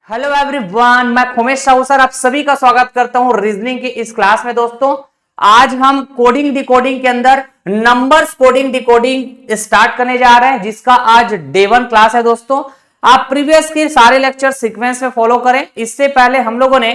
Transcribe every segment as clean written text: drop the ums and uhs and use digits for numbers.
Hello everyone, मैं Khomesh Sahu sir आप सभी का स्वागत करता हूं रीजनिंग की इस क्लास में। दोस्तों आज हम कोडिंग डिकोडिंग के अंदर नंबर्स कोडिंग डिकोडिंग स्टार्ट करने जा रहे हैं, जिसका आज डे 1 क्लास है। दोस्तों आप प्रीवियस के सारे लेक्चर सीक्वेंस में फॉलो करें। इससे पहले हम लोगों ने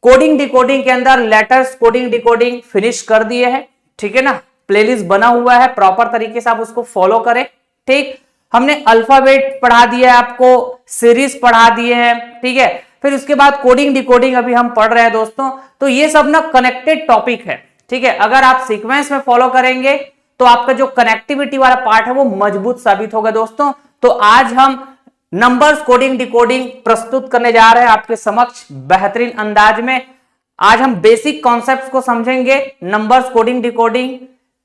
कोडिंग डिकोडिंग के अंदर लेटर्स कोडिंग डिकोडिंग फिनिश कर दिए हैं, ठीक है ना। प्लेलिस्ट बना हुआ है, प्रॉपर तरीके से आप उसको फॉलो करें। ठीक, हमने अल्फाबेट पढ़ा दिया है, आपको सीरीज पढ़ा दिए हैं, ठीक है। फिर उसके बाद कोडिंग डिकोडिंग अभी हम पढ़ रहे हैं दोस्तों। तो ये सब ना कनेक्टेड टॉपिक है, ठीक है। अगर आप सीक्वेंस में फॉलो करेंगे तो आपका जो कनेक्टिविटी वाला पार्ट है वो मजबूत साबित होगा दोस्तों। तो आज हम नंबर्स कोडिंग डिकोडिंग प्रस्तुत करने जा रहे हैं आपके समक्ष बेहतरीन अंदाज में। आज हम बेसिक कॉन्सेप्ट्स को समझेंगे, नंबर्स कोडिंग डिकोडिंग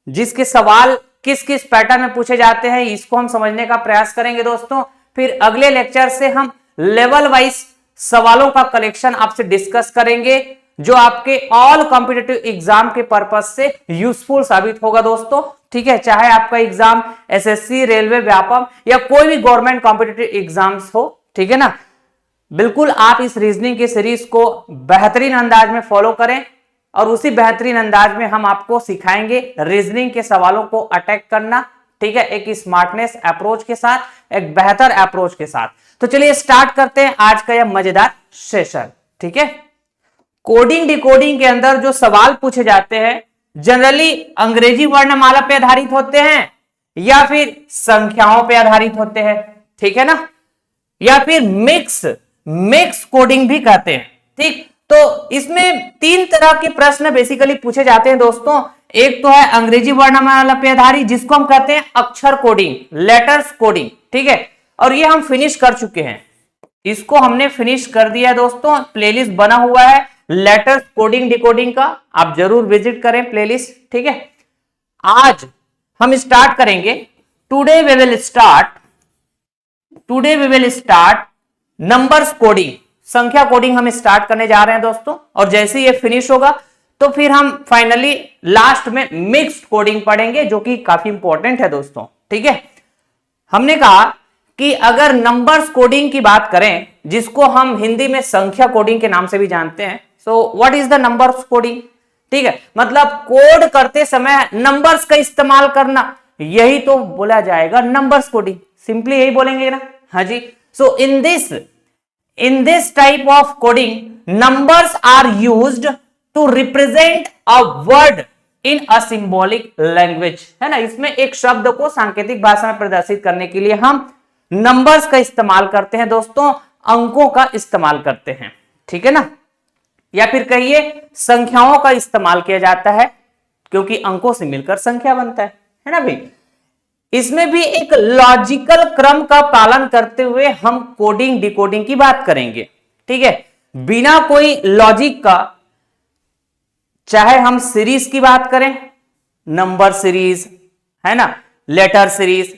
जिसके सवाल किस किस पैटर्न में पूछे जाते हैं इसको हम समझने का प्रयास करेंगे दोस्तों। फिर अगले लेक्चर से हम लेवल वाइज सवालों का कलेक्शन आपसे डिस्कस करेंगे, जो आपके ऑल कॉम्पिटिटिव एग्जाम के पर्पज से यूजफुल साबित होगा दोस्तों, ठीक है। चाहे आपका एग्जाम एसएससी, रेलवे, व्यापम या कोई भी गवर्नमेंट कॉम्पिटिटिव एग्जाम्स हो, ठीक है ना। बिल्कुल आप इस रीजनिंग की सीरीज को बेहतरीन अंदाज में फॉलो करें और उसी बेहतरीन अंदाज में हम आपको सिखाएंगे रीजनिंग के सवालों को अटैक करना, ठीक है, एक स्मार्टनेस अप्रोच के साथ, एक बेहतर अप्रोच के साथ। तो चलिए स्टार्ट करते हैं आज का यह मजेदार सेशन, ठीक है। कोडिंग डिकोडिंग के अंदर जो सवाल पूछे जाते हैं जनरली अंग्रेजी वर्णमाला पे आधारित होते हैं या फिर संख्याओं पे आधारित होते हैं, ठीक है ना, या फिर मिक्स कोडिंग भी कहते हैं, ठीक। तो इसमें तीन तरह के प्रश्न बेसिकली पूछे जाते हैं दोस्तों। एक तो है अंग्रेजी वर्णमाला पे आधारित, जिसको हम कहते हैं अक्षर कोडिंग, लेटर्स कोडिंग, ठीक है। और ये हम फिनिश कर चुके हैं, इसको हमने फिनिश कर दिया दोस्तों। प्लेलिस्ट बना हुआ है लेटर्स कोडिंग डिकोडिंग का, आप जरूर विजिट करें प्लेलिस्ट, ठीक है। आज हम स्टार्ट करेंगे, today we will start numbers coding, संख्या कोडिंग हम स्टार्ट करने जा रहे हैं दोस्तों। और जैसे ये फिनिश होगा तो फिर हम फाइनली लास्ट में मिक्स्ड कोडिंग पढ़ेंगे, जो कि काफी इंपॉर्टेंट है दोस्तों, ठीक है। हमने कहा कि अगर नंबर्स कोडिंग की बात करें, जिसको हम हिंदी में संख्या कोडिंग के नाम से भी जानते हैं, so what is the numbers coding, ठीक है। मतलब कोड करते समय नंबर्स का इस्तेमाल करना, यही तो बोला जाएगा नंबर्स कोडिंग, सिंपली यही बोलेंगे ना, हाँ जी। सो in this type of coding numbers are used to represent a word in a symbolic language, है ना। इसमें एक शब्द को सांकेतिक भाषा में प्रदर्शित करने के लिए हम नंबर्स का इस्तेमाल करते हैं दोस्तों, अंकों का इस्तेमाल करते हैं, ठीक है ना। या फिर कहिए संख्याओं का इस्तेमाल किया जाता है, क्योंकि अंकों से मिलकर संख्या बनता है ना भाई। इसमें भी एक लॉजिकल क्रम का पालन करते हुए हम कोडिंग डिकोडिंग की बात करेंगे, ठीक है, बिना कोई लॉजिक का। चाहे हम सीरीज की बात करें, नंबर सीरीज, है ना, लेटर सीरीज,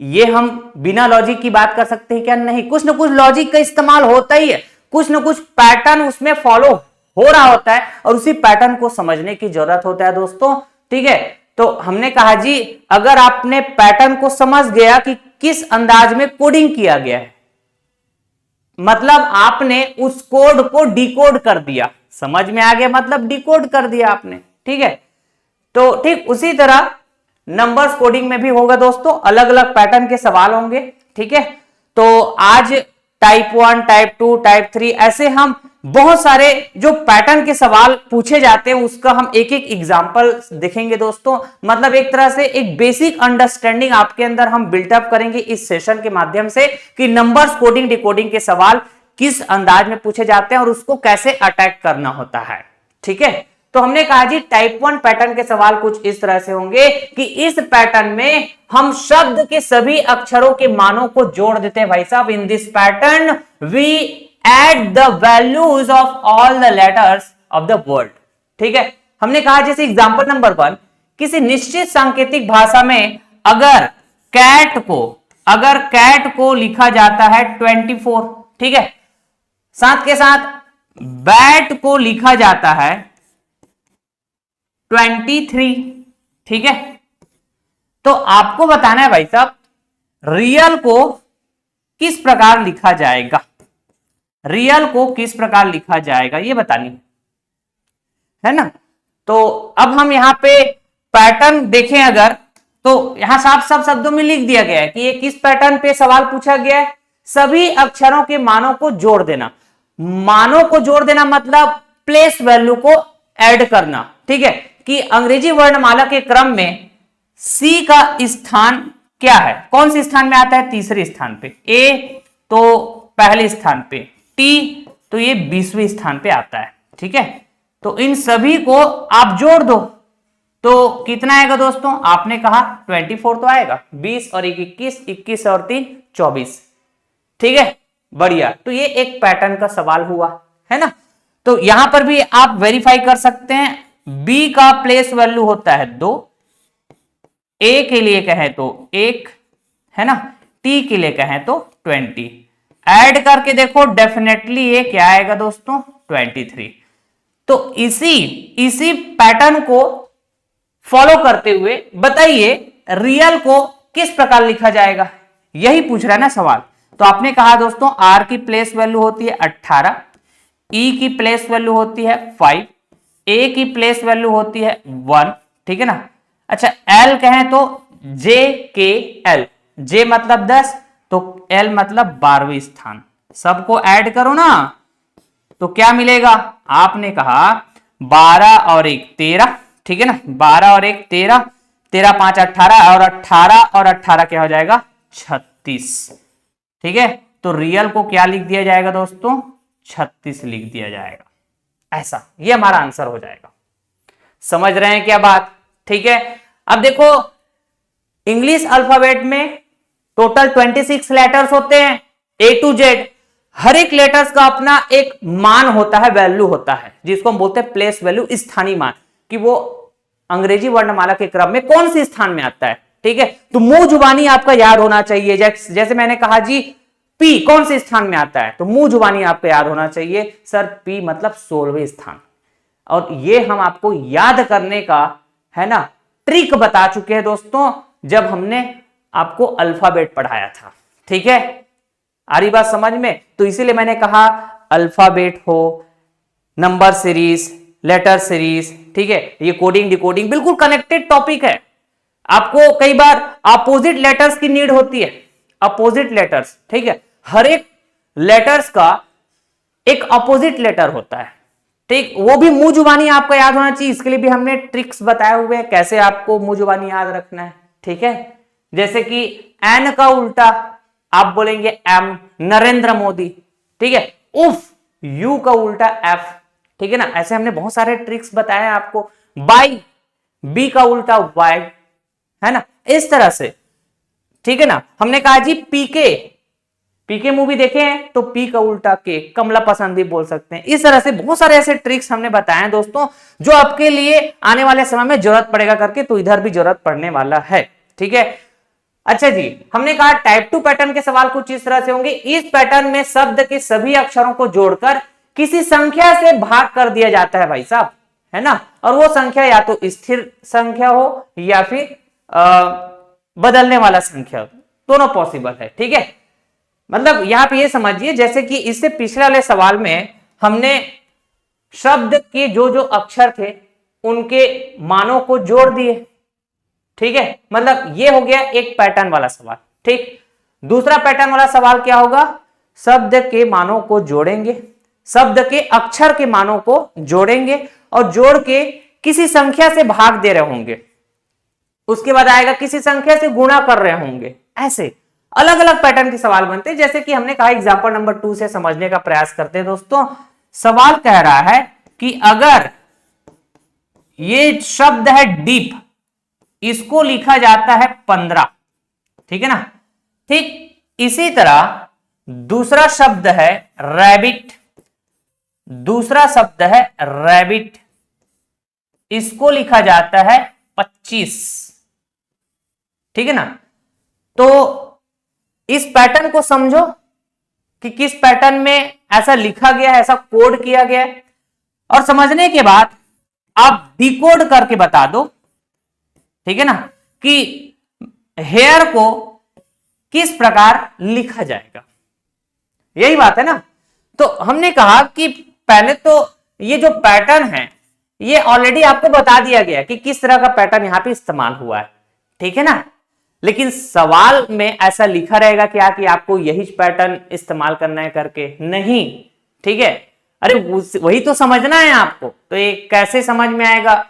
ये हम बिना लॉजिक की बात कर सकते हैं क्या? नहीं, कुछ ना कुछ लॉजिक का इस्तेमाल होता ही है, कुछ ना कुछ पैटर्न उसमें फॉलो हो रहा होता है और उसी पैटर्न को समझने की जरूरत होता है दोस्तों, ठीक है। तो हमने कहा जी, अगर आपने पैटर्न को समझ गया कि किस अंदाज में कोडिंग किया गया है, मतलब आपने उस कोड को डिकोड कर दिया, समझ में आ गया, मतलब डिकोड कर दिया आपने, ठीक है। तो ठीक उसी तरह नंबर्स कोडिंग में भी होगा दोस्तों, अलग अलग पैटर्न के सवाल होंगे, ठीक है। तो आज टाइप 1, टाइप 2, टाइप 3, ऐसे हम बहुत सारे जो पैटर्न के सवाल पूछे जाते हैं उसका हम एक एक एग्जांपल देखेंगे दोस्तों। मतलब एक तरह से एक बेसिक अंडरस्टैंडिंग आपके अंदर हम बिल्टअप करेंगे इस सेशन के माध्यम से कि नंबर्स कोडिंग डिकोडिंग के सवाल किस अंदाज में पूछे जाते हैं और उसको कैसे अटैक करना होता है, ठीक है। तो हमने कहा जी टाइप 1 पैटर्न के सवाल कुछ इस तरह से होंगे कि इस पैटर्न में हम शब्द के सभी अक्षरों के मानों को जोड़ देते हैं भाई साहब। In this pattern we add the values of all the letters of the word, ठीक है। हमने कहा जैसे एग्जांपल नंबर 1, किसी निश्चित सांकेतिक भाषा में अगर कैट को लिखा जाता है 24, ठीक है, साथ के साथ बैट को लिखा जाता है 23, ठीक है। तो आपको बताना है भाई साहब रियल को किस प्रकार लिखा जाएगा, रियल को किस प्रकार लिखा जाएगा ये बतानी है ना। तो अब हम यहाँ पे पैटर्न देखें अगर, तो यहां साफ साफ शब्दों में लिख दिया गया है कि ये किस पैटर्न पे सवाल पूछा गया है, सभी अक्षरों के मानों को जोड़ देना। मानों को जोड़ देना मतलब प्लेस वैल्यू को ऐड करना, ठीक है, कि अंग्रेजी वर्णमाला के क्रम में सी का स्थान क्या है, कौन से स्थान में आता है, तीसरे स्थान पे, ए तो पहले स्थान पे, टी तो ये 20वें स्थान पे आता है, ठीक है। तो इन सभी को आप जोड़ दो तो कितना आएगा दोस्तों, आपने कहा 24 तो आएगा, 20 और 21, 21 और 3 24, ठीक है, बढ़िया। तो ये एक पैटर्न का सवाल हुआ है ना। तो यहां पर भी आप वेरीफाई कर सकते हैं, बी का प्लेस वैल्यू होता है 2, ए के लिए कहें तो 1 है ना, टी के लिए कहें तो 20, ऐड करके देखो डेफिनेटली ये क्या आएगा दोस्तों 23। तो इसी पैटर्न को फॉलो करते हुए बताइए रियल को किस प्रकार लिखा जाएगा, यही पूछ रहा है ना सवाल। तो आपने कहा दोस्तों आर की प्लेस वैल्यू होती है 18, ई की प्लेस वैल्यू होती है 5, ए की प्लेस वैल्यू होती है 1, ठीक है ना। अच्छा एल कहें तो जे के एल, जे मतलब 10 तो एल मतलब 12वें स्थान, सबको ऐड करो ना तो क्या मिलेगा, आपने कहा 12 और 1 13, ठीक है ना, 12 और 1 13, 13 5 18 और 18 और 18 क्या हो जाएगा 36, ठीक है। तो रियल को क्या लिख दिया जाएगा दोस्तों 36 लिख दिया जाएगा, ऐसा ये हमारा आंसर हो जाएगा। समझ रहे हैं क्या बात, ठीक है। अब देखो इंग्लिश अल्फाबेट में टोटल 26 लेटर्स होते हैं ए टू जेड, हर एक लेटर्स का अपना एक मान होता है, वैल्यू होता है, जिसको हम बोलते हैं प्लेस वैल्यू, स्थानीय मान, कि वो अंग्रेजी वर्णमाला के क्रम में कौन से स्थान में आता है, ठीक है। तो मुंह जुबानी आपका याद होना चाहिए, जैसे मैंने कहा जी पी कौन से स्थान में आता है, तो मुंह जुबानी आपको याद होना चाहिए, सर पी मतलब 16वें स्थान। और ये हम आपको याद करने का है ना ट्रिक बता चुके हैं दोस्तों, जब हमने आपको अल्फाबेट पढ़ाया था, ठीक है। आ रही बात समझ में, तो इसीलिए मैंने कहा अल्फाबेट हो, नंबर सीरीज, लेटर सीरीज, ठीक है, ये कोडिंग डिकोडिंग बिल्कुल कनेक्टेड टॉपिक है। आपको कई बार अपोजिट लेटर्स की नीड होती है, अपोजिट लेटर्स, ठीक है, हर एक लेटर्स का एक अपोजिट लेटर होता है, ठीक, वो भी मुंह जुबानी आपको याद होना चाहिए, इसके लिए भी हमने ट्रिक्स बताए हुए हैं कैसे आपको मुंह जुबानी याद रखना है, ठीक है। जैसे कि एन का उल्टा आप बोलेंगे एम, नरेंद्र मोदी, ठीक है, उफ, यू का उल्टा एफ, ठीक है ना, ऐसे हमने बहुत सारे ट्रिक्स बताए हैं आपको। बाई, बी का उल्टा वाई, है ना, इस तरह से, ठीक है ना। हमने कहा जी पीके, पीके मूवी देखे हैं तो पी का उल्टा के, कमला पसंद भी बोल सकते हैं। इस तरह से बहुत सारे ऐसे ट्रिक्स हमने बताए हैं दोस्तों, जो आपके लिए आने वाले समय में जरूरत पड़ेगा करके, तो इधर भी जरूरत पड़ने वाला है, ठीक है। अच्छा जी, हमने कहा टाइप 2 पैटर्न के सवाल कुछ इस तरह से होंगे, इस पैटर्न में शब्द के सभी अक्षरों को जोड़कर किसी संख्या से भाग कर दिया जाता है भाई साहब, है ना, और वो संख्या या तो स्थिर संख्या हो या फिर बदलने वाला संख्या, दोनों पॉसिबल है, ठीक है। मतलब यहां पे ये समझिए जैसे कि इससे पिछले वाले सवाल में हमने शब्द के जो जो अक्षर थे उनके मानों को जोड़ दिए, ठीक है, मतलब ये हो गया एक पैटर्न वाला सवाल, ठीक। दूसरा पैटर्न वाला सवाल क्या होगा, शब्द के मानों को जोड़ेंगे, शब्द के अक्षर के मानों को जोड़ेंगे और जोड़ के किसी संख्या से भाग दे रहे होंगे, उसके बाद आएगा किसी संख्या से गुणा कर रहे होंगे, ऐसे अलग अलग पैटर्न के सवाल बनते हैं। जैसे कि हमने कहा एग्जांपल नंबर 2 से समझने का प्रयास करते हैं दोस्तों। सवाल कह रहा है कि अगर ये शब्द है डीप, इसको लिखा जाता है 15, ठीक है ना, ठीक। इसी तरह दूसरा शब्द है रैबिट, दूसरा शब्द है रैबिट, इसको लिखा जाता है 25, ठीक है ना। तो इस पैटर्न को समझो कि किस पैटर्न में ऐसा लिखा गया है, ऐसा कोड किया गया है, और समझने के बाद आप डिकोड करके बता दो, ठीक है ना, कि हेयर को किस प्रकार लिखा जाएगा, यही बात है ना। तो हमने कहा कि पहले तो ये जो पैटर्न है ये ऑलरेडी आपको बता दिया गया कि किस तरह का पैटर्न यहां पे इस्तेमाल हुआ है, ठीक है ना। लेकिन सवाल में ऐसा लिखा रहेगा क्या कि आपको यही पैटर्न इस्तेमाल करना है करके, नहीं, ठीक है। अरे वही तो समझना है आपको, तो ये कैसे समझ में आएगा?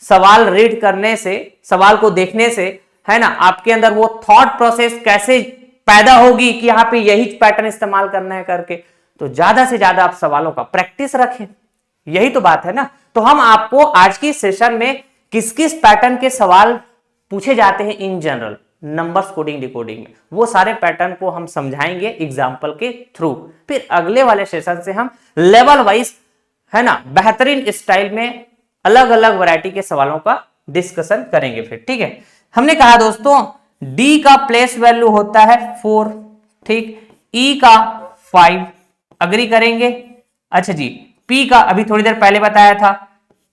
सवाल रीड करने से, सवाल को देखने से, है ना, आपके अंदर वो थॉट प्रोसेस कैसे पैदा होगी कि यहाँ पे यही पैटर्न इस्तेमाल करना है करके। तो ज्यादा से ज्यादा आप सवालों का प्रैक्टिस रखें, यही तो बात है ना। तो हम आपको आज की सेशन में किस किस पैटर्न के सवाल पूछे जाते हैं in general numbers coding decoding में, वो सारे पैटर्न को हम समझाएंगे एग्जाम्पल के थ्रू। फिर अगले वाले सेशन से हम लेवल वाइज, है ना, बेहतरीन स्टाइल में अलग अलग वैरायटी के सवालों का डिस्कशन करेंगे फिर, ठीक है। हमने कहा दोस्तों डी का प्लेस वैल्यू होता है 4, ठीक, ई का 5, अग्री करेंगे। अच्छा जी, पी का अभी थोड़ी देर पहले बताया था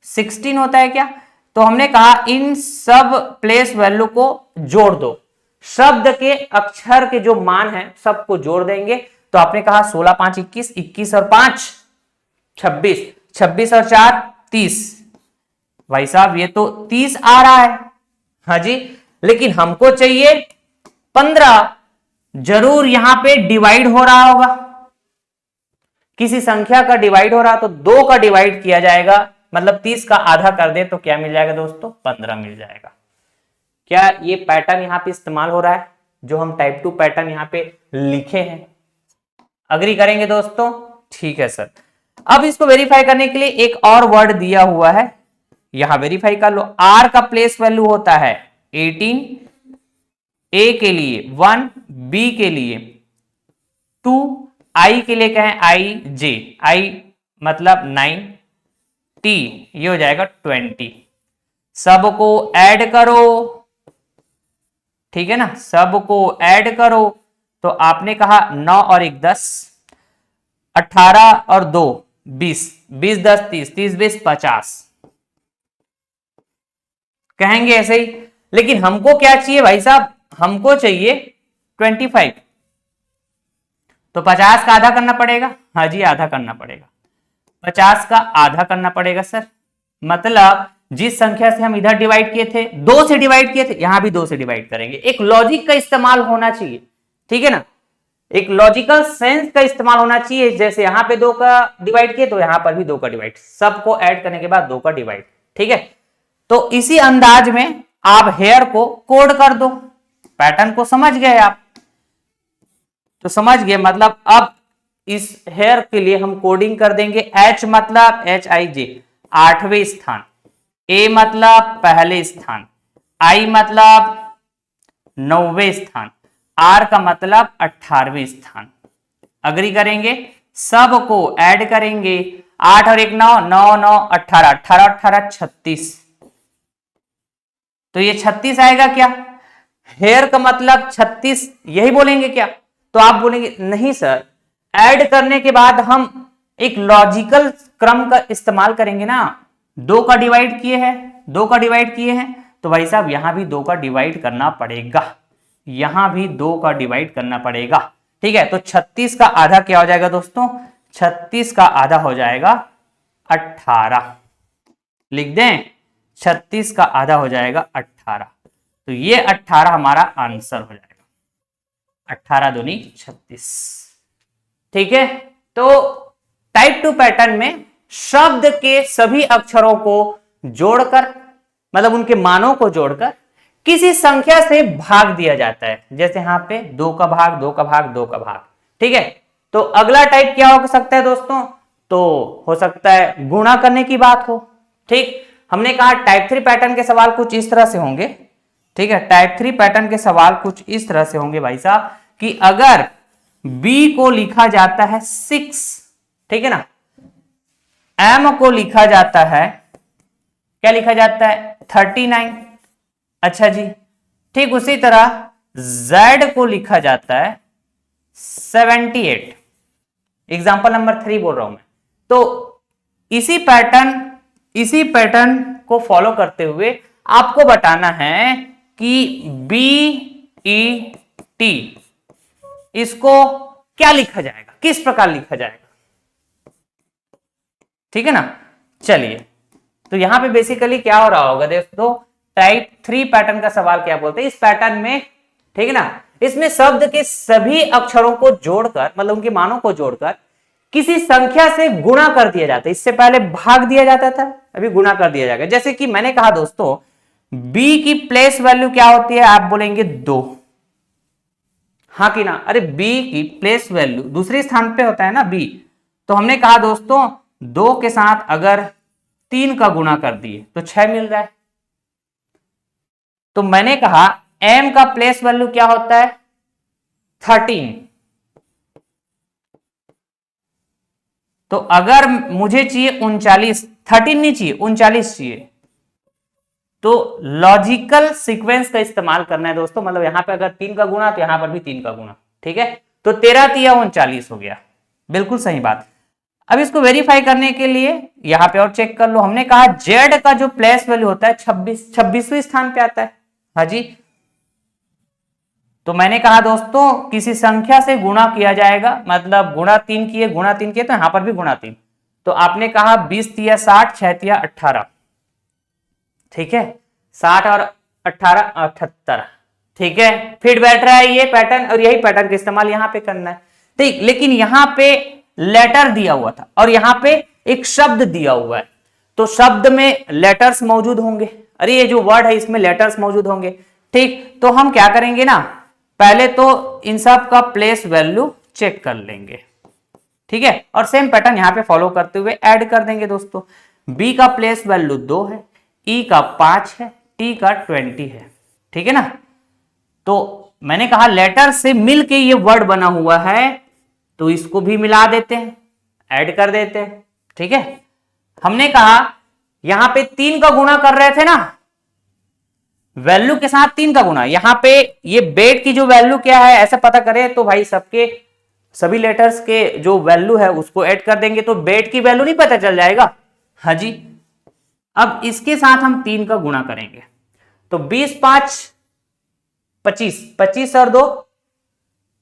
16 होता है क्या, तो हमने कहा इन सब प्लेस वैल्यू को जोड़ दो, शब्द के अक्षर के जो मान है सबको जोड़ देंगे। तो आपने कहा 16 5 21, 21 और 5 26, 26 और 4 30। भाई साहब ये तो 30 आ रहा है, हाँ जी, लेकिन हमको चाहिए 15। जरूर यहां पे डिवाइड हो रहा होगा, किसी संख्या का डिवाइड हो रहा, तो 2 का डिवाइड किया जाएगा, मतलब 30 का आधा कर दे तो क्या मिल जाएगा दोस्तों? 15 मिल जाएगा। क्या ये पैटर्न यहां पे इस्तेमाल हो रहा है जो हम टाइप 2 पैटर्न यहां पे लिखे हैं? अग्री करेंगे दोस्तों? ठीक है सर। अब इसको वेरीफाई करने के लिए एक और वर्ड दिया हुआ है, यहां वेरीफाई कर लो। आर का प्लेस वैल्यू होता है 18, ए के लिए 1, बी के लिए 2, आई के लिए कहें आई जे, आई मतलब 9, टी ये हो जाएगा 20। सबको ऐड करो, ठीक है ना, सबको ऐड करो। तो आपने कहा 9 और 1 10, 18 और 2 20, 20 10 30, 30 20 50 कहेंगे ऐसे ही। लेकिन हमको क्या चाहिए भाई साहब? हमको चाहिए 25, तो 50 का आधा करना पड़ेगा। हाँ जी, आधा करना पड़ेगा, 50 का आधा करना पड़ेगा सर। मतलब जिस संख्या से हम इधर डिवाइड किए थे, 2 से डिवाइड किए थे, यहां भी 2 से डिवाइड करेंगे। एक लॉजिक का इस्तेमाल होना चाहिए, ठीक है ना, एक लॉजिकल सेंस का इस्तेमाल होना चाहिए। जैसे यहां पे 2 का डिवाइड किए तो यहां पर भी 2 का डिवाइड, सबको ऐड करने के बाद 2 का डिवाइड, ठीक है। तो इसी अंदाज में आप हेयर को कोड कर दो। पैटर्न को समझ गए आप? तो समझ गए, मतलब अब इस हेयर के लिए हम कोडिंग कर देंगे। एच मतलब HIJ 8वें स्थान, ए मतलब पहले स्थान, आई मतलब 9वें स्थान, आर का मतलब 18वें स्थान। अग्री करेंगे, सबको ऐड करेंगे। 8 और 1 9, 9 9 18, 18 18 36, तो ये 36 आएगा क्या? हेयर का मतलब 36 यही बोलेंगे क्या? तो आप बोलेंगे नहीं सर, ऐड करने के बाद हम एक लॉजिकल क्रम का इस्तेमाल करेंगे ना। 2 का डिवाइड किए हैं, 2 का डिवाइड किए हैं, तो भाई साहब यहां भी 2 का डिवाइड करना पड़ेगा, यहां भी 2 का डिवाइड करना पड़ेगा, ठीक है। तो 36 का आधा क्या हो जाएगा दोस्तों? 36 का आधा हो जाएगा 18, लिख दें, 36 का आधा हो जाएगा 18। तो ये 18 हमारा आंसर हो जाएगा, 18 दूनी 36, ठीक है। तो टाइप 2 पैटर्न में शब्द के सभी अक्षरों को जोड़कर, मतलब उनके मानों को जोड़कर किसी संख्या से भाग दिया जाता है। जैसे यहां पे 2 का भाग 2 का भाग 2 का भाग, ठीक है। तो अगला टाइप क्या हो सकता है दोस्तों? तो हो सकता है गुणा करने की बात हो, ठीक। हमने कहा टाइप 3 पैटर्न के सवाल कुछ इस तरह से होंगे, ठीक है। टाइप 3 पैटर्न के सवाल कुछ इस तरह से होंगे भाई साहब कि अगर b को लिखा जाता है 6, ठीक है ना, m को लिखा जाता है, क्या लिखा जाता है? 39, अच्छा जी। ठीक उसी तरह z को लिखा जाता है 78, एग्जाम्पल नंबर 3 बोल रहा हूं मैं। तो इसी पैटर्न को फॉलो करते हुए आपको बताना है कि BET इसको क्या लिखा जाएगा, किस प्रकार लिखा जाएगा, ठीक है ना। चलिए, तो यहां पे बेसिकली क्या हो रहा होगा दोस्तों, टाइप 3 पैटर्न का सवाल क्या बोलते हैं इस पैटर्न में, ठीक है ना। इसमें शब्द के सभी अक्षरों को जोड़कर, मतलब उनके मानों को जोड़कर किसी संख्या से गुणा कर दिया जाता है। इससे पहले भाग दिया जाता था, अभी गुणा कर दिया जाएगा। जैसे कि मैंने कहा दोस्तों, b की प्लेस वैल्यू क्या होती है, आप बोलेंगे 2, हाँ कि ना। अरे b की प्लेस वैल्यू दूसरे स्थान पे होता है ना b, तो हमने कहा दोस्तों 2 के साथ अगर 3 का गुणा कर दिए तो 6 मिल रहा है। तो मैंने कहा m का प्लेस वैल्यू क्या होता है 13। तो अगर मुझे चाहिए 39, 13 नहीं चाहिए 39 चाहिए, तो लॉजिकल सीक्वेंस का इस्तेमाल करना है दोस्तों। मतलब यहां पे अगर 3 का गुणा तो यहां पर भी 3 का गुणा, ठीक है। तो 13 या 39 हो गया, बिल्कुल सही बात। अब इसको वेरीफाई करने के लिए यहां पे और चेक कर लो। हमने कहा z का जो प्लेस वैल्यू होता है 26वें स्थान पे आता है, हाँ जी। तो मैंने कहा दोस्तों किसी संख्या से गुणा किया जाएगा, मतलब गुणा 3 किए तो यहां पर भी गुणा 3। तो आपने कहा 20 या 60, 6 या 18, ठीक है। 60 और 18 78, ठीक है। फिट बैठ रहा है ये पैटर्न, और यही पैटर्न का इस्तेमाल यहां पे करना है, ठीक। लेकिन यहां पे लेटर दिया हुआ था और यहां पे एक शब्द दिया हुआ है, तो शब्द में लेटर्स मौजूद होंगे। अरे ये जो वर्ड है इसमें लेटर्स मौजूद होंगे, ठीक। तो हम क्या करेंगे ना, पहले तो इन सब का प्लेस वैल्यू चेक कर लेंगे, ठीक है। और सेम पैटर्न यहां पे फॉलो करते हुए ऐड कर देंगे दोस्तों। b का प्लेस वैल्यू 2 है, e का 5 है, t का 20 है, ठीक है ना। तो मैंने कहा लेटर से मिलके ये वर्ड बना हुआ है, तो इसको भी मिला देते हैं, ऐड कर देते हैं, ठीक है। हमने कहा यहां पे 3 का गुणा कर रहे थे ना, वैल्यू के साथ 3 का गुणा। यहां पे ये बेट की जो वैल्यू क्या है ऐसा पता करें तो भाई सबके सभी लेटर्स के जो वैल्यू है उसको ऐड कर देंगे, तो बेट की वैल्यू नहीं पता चल जाएगा, हाँ जी। अब इसके साथ हम 3 का गुणा करेंगे, तो 20 5 25, 25 और 2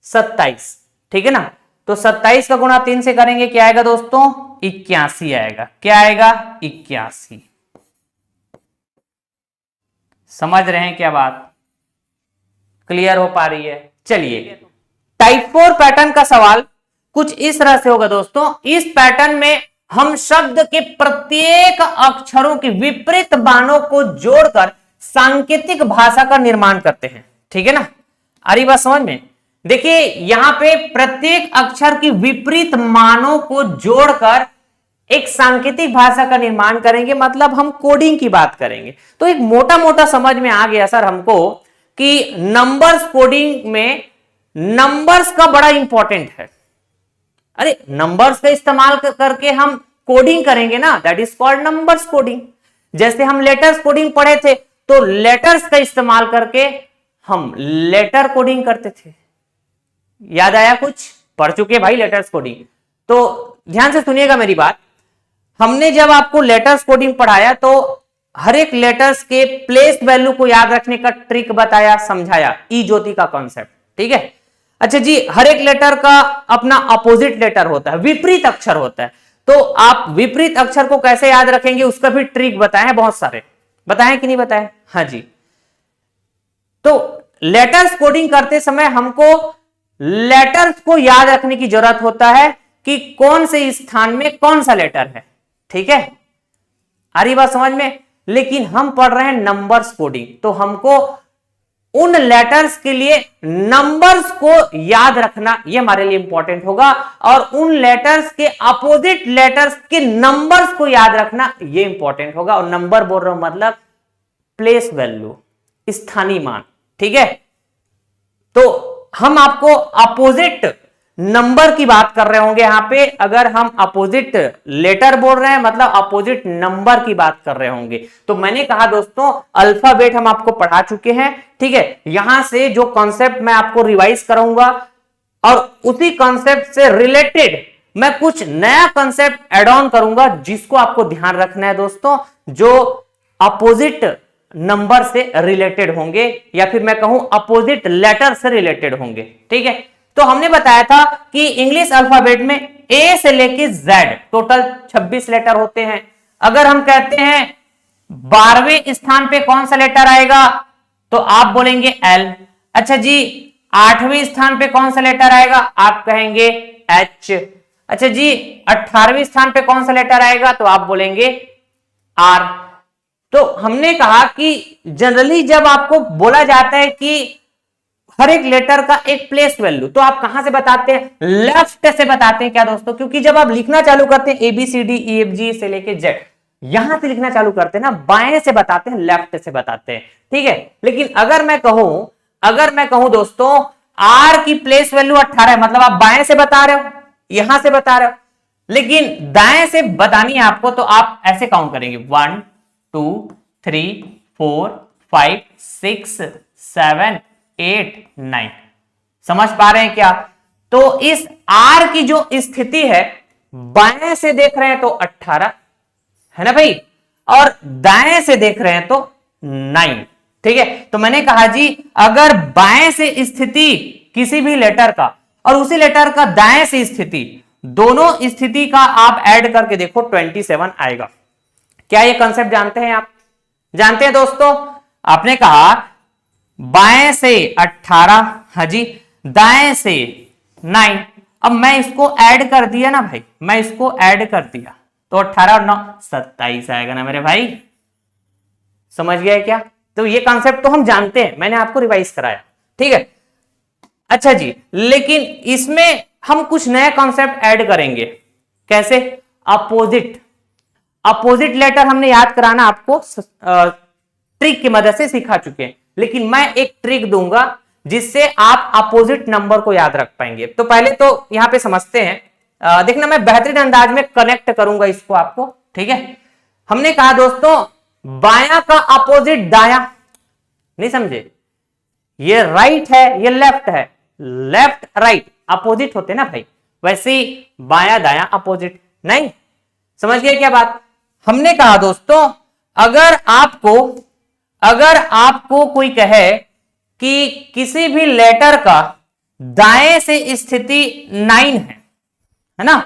27, ठीक है ना। तो 27 का गुणा 3 से करेंगे, क्या आएगा दोस्तों 81 आएगा। क्या आएगा 81। समझ रहे हैं क्या बात, क्लियर हो पा रही है। चलिए, टाइप 4 पैटर्न का सवाल कुछ इस तरह से होगा दोस्तों। इस पैटर्न में हम शब्द के प्रत्येक अक्षरों के विपरीत मानों को जोड़कर सांकेतिक भाषा का निर्माण करते हैं, ठीक है ना। आ रही बात समझ में। देखिए यहां पे प्रत्येक अक्षर की विपरीत मानों को जोड़कर एक सांकेतिक भाषा का निर्माण करेंगे, मतलब हम कोडिंग की बात करेंगे। तो एक मोटा मोटा समझ में आ गया सर हमको कि नंबर्स कोडिंग में नंबर्स का बड़ा इंपॉर्टेंट है। अरे नंबर्स का इस्तेमाल करके हम कोडिंग करेंगे ना, that is called numbers coding. जैसे हम लेटर्स कोडिंग पढ़े थे, तो लेटर्स का इस्तेमाल करके हम लेटर कोडिंग करते थे। याद आया कुछ, पढ़ चुके भाई लेटर्स कोडिंग। तो ध्यान से सुनिएगा मेरी बात। हमने जब आपको लेटर्स कोडिंग पढ़ाया तो हर एक लेटर्स के प्लेस वैल्यू को याद रखने का ट्रिक बताया, समझाया, ई ज्योति का कॉन्सेप्ट, ठीक है। अच्छा जी, हर एक लेटर का अपना अपोजिट लेटर होता है, विपरीत अक्षर होता है। तो आप विपरीत अक्षर को कैसे याद रखेंगे उसका भी ट्रिक बताए हैं, बहुत सारे बताए कि नहीं बताए, हाँ जी। तो लेटर्स कोडिंग करते समय हमको लेटर्स को याद रखने की जरूरत होता है कि कौन से स्थान में कौन सा लेटर है, ठीक है। आ रही बात समझ में। लेकिन हम पढ़ रहे हैं नंबर्स कोडिंग, तो हमको उन लेटर्स के लिए नंबर्स को याद रखना ये हमारे लिए इंपॉर्टेंट होगा, और उन लेटर्स के अपोजिट लेटर्स के नंबर्स को याद रखना ये इंपॉर्टेंट होगा। और नंबर बोल रहा हूं मतलब प्लेस वैल्यू, स्थानीय मान, ठीक है। तो हम आपको अपोजिट नंबर की बात कर रहे होंगे यहां पे, अगर हम अपोजिट लेटर बोल रहे हैं मतलब अपोजिट नंबर की बात कर रहे होंगे। तो मैंने कहा दोस्तों अल्फाबेट हम आपको पढ़ा चुके हैं, ठीक है। यहां से जो कॉन्सेप्ट मैं आपको रिवाइज कराऊंगा और उसी कॉन्सेप्ट से रिलेटेड मैं कुछ नया कॉन्सेप्ट एड ऑन करूंगा, जिसको आपको ध्यान रखना है दोस्तों, जो अपोजिट नंबर से रिलेटेड होंगे, या फिर मैं कहूं अपोजिट लेटर से रिलेटेड होंगे, ठीक है। तो हमने बताया था कि इंग्लिश अल्फाबेट में ए से लेके जेड टोटल 26 लेटर होते हैं। अगर हम कहते हैं 12वें स्थान पे कौन सा लेटर आएगा, तो आप बोलेंगे एल। अच्छा जी, 8वें स्थान पे कौन सा लेटर आएगा, आप कहेंगे एच। अच्छा जी, 18वें स्थान पे कौन सा लेटर आएगा, तो आप बोलेंगे आर। तो हमने कहा कि जनरली जब आपको बोला जाता है कि हर एक लेटर का एक प्लेस वैल्यू, तो आप कहां से बताते हैं, लेफ्ट से बताते हैं क्या दोस्तों, क्योंकि जब आप लिखना चालू करते हैं ABCD EFG से लेके जेड, यहां से लिखना चालू करते हैं ना, बाएं से बताते हैं, लेफ्ट से बताते हैं, ठीक है। लेकिन अगर मैं कहूं दोस्तों आर की प्लेस वैल्यू 18 है, मतलब आप बाएं से बता रहे हो, यहां से बता रहे हो, लेकिन दाएं से बतानी है आपको, तो आप ऐसे काउंट करेंगे 1 2 3 4 5 6 7 8 9। समझ पा रहे हैं क्या? तो इस आर की जो स्थिति है, बाएं से देख रहे हैं तो 18 है ना भाई, और दाएं से देख रहे हैं तो 9, ठीक है। तो मैंने कहा जी, अगर बाएं से स्थिति किसी भी लेटर का और उसी लेटर का दाएं से स्थिति, दोनों स्थिति का आप ऐड करके देखो 27 आएगा। क्या ये कंसेप्ट जानते हैं आप? जानते हैं दोस्तों? आपने कहा बाएं से 18, हाँ जी, दाएं से 9। अब मैं इसको ऐड कर दिया ना भाई, मैं इसको ऐड कर दिया तो 18 और 9 27 आएगा ना मेरे भाई। समझ गए क्या? तो ये कॉन्सेप्ट तो हम जानते हैं, मैंने आपको रिवाइज कराया, ठीक है। अच्छा जी, लेकिन इसमें हम कुछ नया कॉन्सेप्ट ऐड करेंगे। कैसे? अपोजिट लेटर हमने याद कराना आपको ट्रिक की मदद से सिखा चुके हैं, लेकिन मैं एक ट्रिक दूंगा जिससे आप अपोजिट नंबर को याद रख पाएंगे। तो पहले तो यहां पे समझते हैं, देखना मैं बेहतरीन अंदाज में कनेक्ट करूंगा इसको आपको, ठीक है। हमने कहा दोस्तों बायां का अपोजिट दायां, नहीं समझे? ये राइट है, ये लेफ्ट है, लेफ्ट राइट अपोजिट होते ना भाई, वैसे ही बायां दायां अपोजिट नहीं। समझ गए क्या बात? हमने कहा दोस्तों अगर आपको कोई कहे कि किसी भी लेटर का दाएं से स्थिति 9 है ना,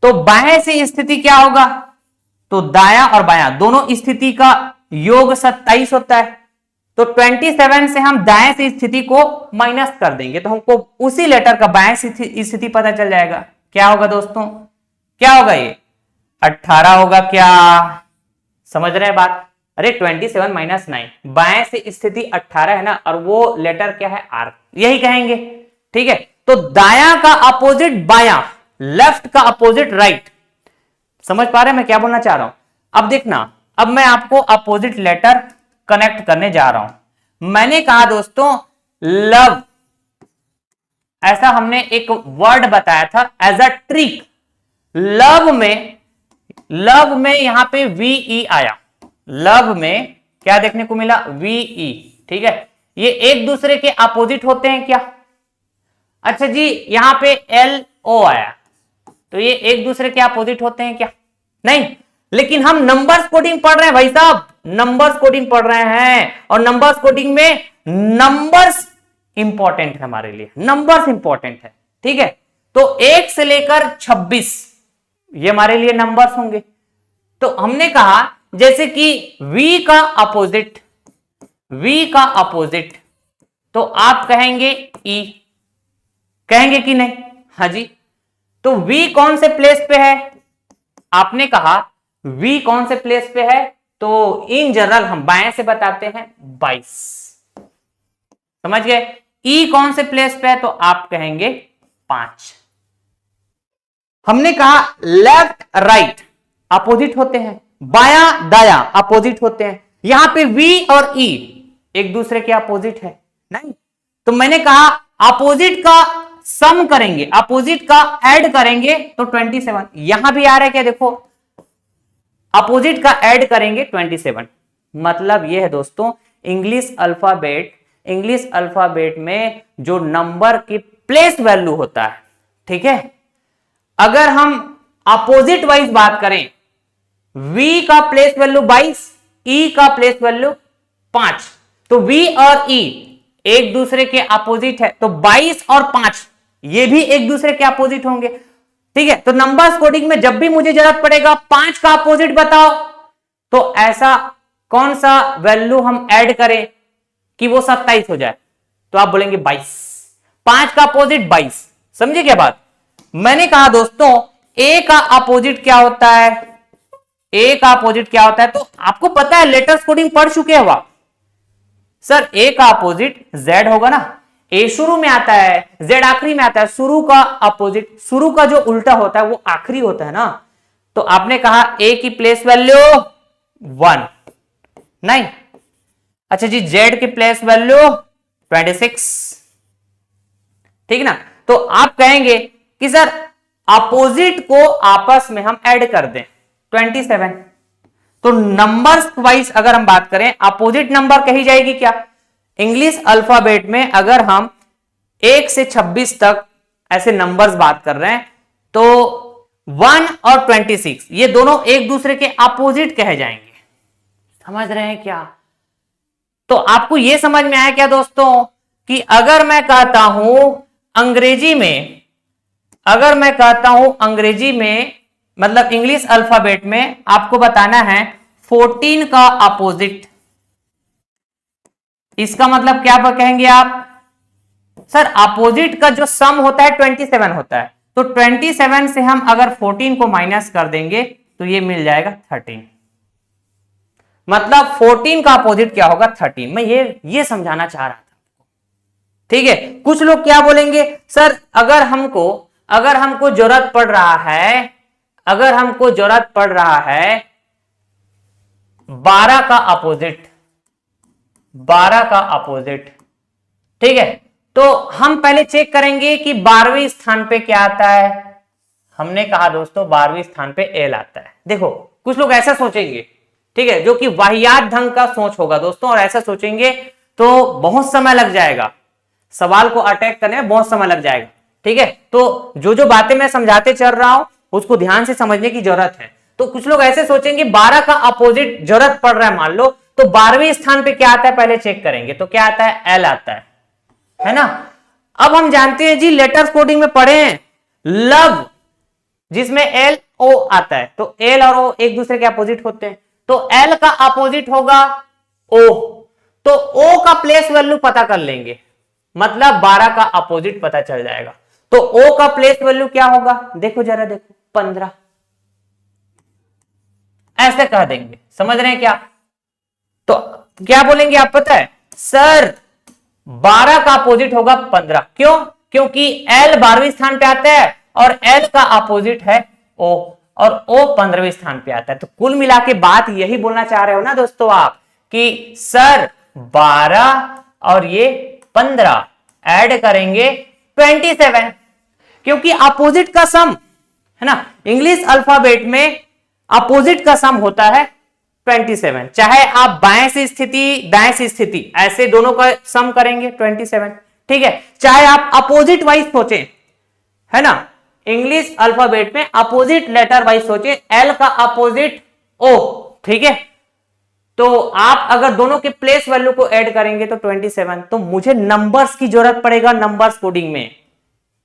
तो बाएं से स्थिति क्या होगा, तो दायां और बायां दोनों स्थिति का योग 27 होता है। तो 27 से हम दाएं से स्थिति को माइनस कर देंगे तो हमको उसी लेटर का बाएं से स्थिति पता चल जाएगा। क्या होगा दोस्तों? क्या होगा? ये 18 होगा क्या? समझ रहे हैं बात? अरे 27 माइनस 9, बाएं से स्थिति 18 है ना, और वो लेटर क्या है, आर, यही कहेंगे, ठीक है। तो दायां का अपोजिट बायां, लेफ्ट का अपोजिट राइट। समझ पा रहे हैं मैं क्या बोलना चाह रहा हूं? अब देखना, अब मैं आपको अपोजिट लेटर कनेक्ट करने जा रहा हूं। मैंने कहा दोस्तों लव, ऐसा हमने एक वर्ड बताया था एज अ ट्रिक। लव में यहां पे VE आया, लव में क्या देखने को मिला, VE, ठीक है। ये एक दूसरे के अपोजिट होते हैं क्या? अच्छा जी, यहां पे LO आया, तो ये एक दूसरे के अपोजिट होते हैं क्या? नहीं। लेकिन हम नंबर्स कोडिंग पढ़ रहे हैं भाई साहब, नंबर्स कोडिंग पढ़ रहे हैं, और नंबर्स कोडिंग में नंबर्स इंपॉर्टेंट है हमारे लिए, नंबर्स इंपॉर्टेंट है, ठीक है। तो 1 से लेकर 26 ये हमारे लिए नंबर्स होंगे। तो हमने कहा जैसे कि V का अपोजिट, तो आप कहेंगे E, कहेंगे कि नहीं? हाँ जी। तो V कौन से प्लेस पे है? आपने कहा V कौन से प्लेस पे है, तो इन जनरल हम बाएं से बताते हैं 22। समझ गए? E कौन से प्लेस पे है, तो आप कहेंगे 5। हमने कहा लेफ्ट राइट अपोजिट होते हैं, बायां दायां अपोजिट होते हैं, यहां पे V और E एक दूसरे के अपोजिट है नहीं। तो मैंने कहा अपोजिट का सम करेंगे, अपोजिट का ऐड करेंगे तो 27। यहां भी आ रहा है क्या? देखो, अपोजिट का ऐड करेंगे 27। मतलब यह है दोस्तों इंग्लिश अल्फाबेट में जो नंबर की प्लेस वैल्यू होता है, ठीक है। अगर हम अपोजिट वाइज बात करें, V का प्लेस वैल्यू 22, E का प्लेस वैल्यू 5, तो V और E एक दूसरे के अपोजिट है, तो 22 और 5 ये भी एक दूसरे के अपोजिट होंगे। ठीक है, तो नंबर्स कोडिंग में जब भी मुझे जरूरत पड़ेगा 5 का अपोजिट बताओ, तो ऐसा कौन सा वैल्यू हम ऐड करें कि वो 27 हो जाए, तो आप बोलेंगे 22। 5 का अपोजिट 22। समझे क्या बात? मैंने कहा दोस्तों ए का अपोजिट क्या होता है, ए का अपोजिट क्या होता है, तो आपको पता है लेटर्स कोडिंग पढ़ चुके हो आप। सर ए का अपोजिट जेड होगा ना, ए शुरू में आता है, जेड आखिरी में आता है। शुरू का अपोजिट, शुरू का जो उल्टा होता है वो आखिरी होता है ना। तो आपने कहा ए की प्लेस वैल्यू 1 नहीं, अच्छा जी जेड की प्लेस वैल्यू 26। ठीक ना, तो आप कहेंगे कि सर अपोजिट को आपस में हम ऐड कर दें 27। तो नंबर्स वाइज अगर हम बात करें, अपोजिट नंबर कही जाएगी क्या? इंग्लिश अल्फाबेट में अगर हम 1 से 26 तक ऐसे नंबर्स बात कर रहे हैं, तो 1 और 26 ये दोनों एक दूसरे के अपोजिट कहे जाएंगे। समझ रहे हैं क्या? तो आपको यह समझ में आया क्या दोस्तों कि अगर मैं कहता हूं अंग्रेजी में, अगर मैं कहता हूं अंग्रेजी में मतलब इंग्लिश अल्फाबेट में आपको बताना है 14 का अपोजिट, इसका मतलब क्या कहेंगे आप? सर अपोजिट का जो सम होता है 27 होता है, तो 27 से हम अगर 14 को माइनस कर देंगे तो ये मिल जाएगा 13। मतलब 14 का अपोजिट क्या होगा? 13। मैं ये समझाना चाह रहा था। ठीक है, कुछ लोग क्या बोलेंगे, सर अगर हमको जरूरत पड़ रहा है, अगर हमको जरूरत पड़ रहा है 12 का अपोजिट, 12 का अपोजिट, ठीक है, तो हम पहले चेक करेंगे कि 12वें स्थान पे क्या आता है। हमने कहा दोस्तों 12वें स्थान पे एल आता है। देखो कुछ लोग ऐसा सोचेंगे, ठीक है, जो कि वाहियात ढंग का सोच होगा दोस्तों, और ऐसा सोचेंगे तो बहुत समय लग जाएगा, सवाल को अटैक करने में बहुत समय लग जाएगा। ठीक है, तो जो बातें मैं समझाते चल रहा हूं उसको ध्यान से समझने की जरूरत है। तो कुछ लोग ऐसे सोचेंगे 12 का अपोजिट जरूरत पड़ रहा है मान लो, तो 12वें स्थान पे क्या आता है पहले चेक करेंगे, तो क्या आता है? एल आता है ना। अब हम जानते हैं जी लेटर्स कोडिंग में पढ़े हैं लव, जिसमें एल ओ आता है, तो एल और ओ एक दूसरे के अपोजिट होते हैं, तो एल का अपोजिट होगा ओ, तो ओ का प्लेस वैल्यू पता कर लेंगे, मतलब 12 का अपोजिट पता चल जाएगा। तो ओ का प्लेस वैल्यू क्या होगा? देखो जरा, देखो 15, ऐसे कह देंगे। समझ रहे हैं क्या? तो क्या बोलेंगे आप पता है? सर 12 का अपोजिट होगा 15। क्यों? क्योंकि एल 12वें स्थान पे आता है और एल का अपोजिट है ओ, और ओ 15वें स्थान पे आता है। तो कुल मिला के बात यही बोलना चाह रहे हो ना दोस्तों आप, कि सर 12 और ये 15 ऐड करेंगे 27, क्योंकि अपोजिट का सम है ना, इंग्लिश अल्फाबेट में अपोजिट का सम होता है 27। चाहे आप बाएं से स्थिति दाएं से स्थिति ऐसे दोनों का सम करेंगे 27। ठीक है, चाहे आप अपोजिट वाइज सोचें, है ना, इंग्लिश अल्फाबेट में अपोजिट लेटर वाइज सोचें, एल का अपोजिट ओ, ठीक है, तो आप अगर दोनों के प्लेस वैल्यू को ऐड करेंगे तो 27। तो मुझे नंबर्स की जरूरत पड़ेगा नंबर्स कोडिंग में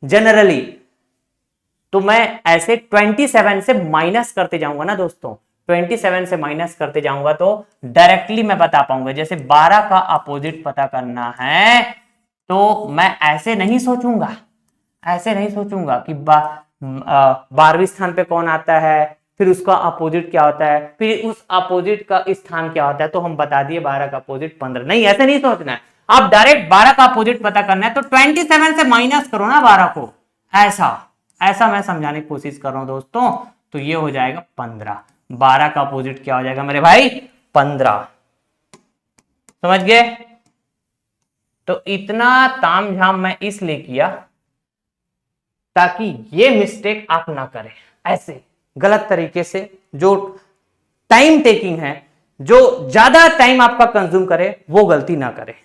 जनरली, तो मैं ऐसे 27 से माइनस करते जाऊंगा ना दोस्तों, 27 से माइनस करते जाऊंगा तो डायरेक्टली मैं बता पाऊंगा। जैसे 12 का अपोजिट पता करना है तो मैं ऐसे नहीं सोचूंगा, ऐसे नहीं सोचूंगा कि 12वें स्थान पे कौन आता है, फिर उसका अपोजिट क्या होता है, फिर उस अपोजिट का स्थान क्या होता है, तो हम बता दिए 12 का अपोजिट 15। नहीं, ऐसे नहीं सोचना है, आप डायरेक्ट 12 का अपोजिट पता करना है तो 27 से माइनस करो ना 12 को, ऐसा मैं समझाने की कोशिश कर रहा हूं दोस्तों। तो ये हो जाएगा 15। 12 का अपोजिट क्या हो जाएगा मेरे भाई? 15। समझ गए? तो इतना तामझाम मैं इसलिए किया ताकि ये मिस्टेक आप ना करें, ऐसे गलत तरीके से जो टाइम टेकिंग है, जो ज्यादा टाइम आपका कंज्यूम करे, वो गलती ना करे।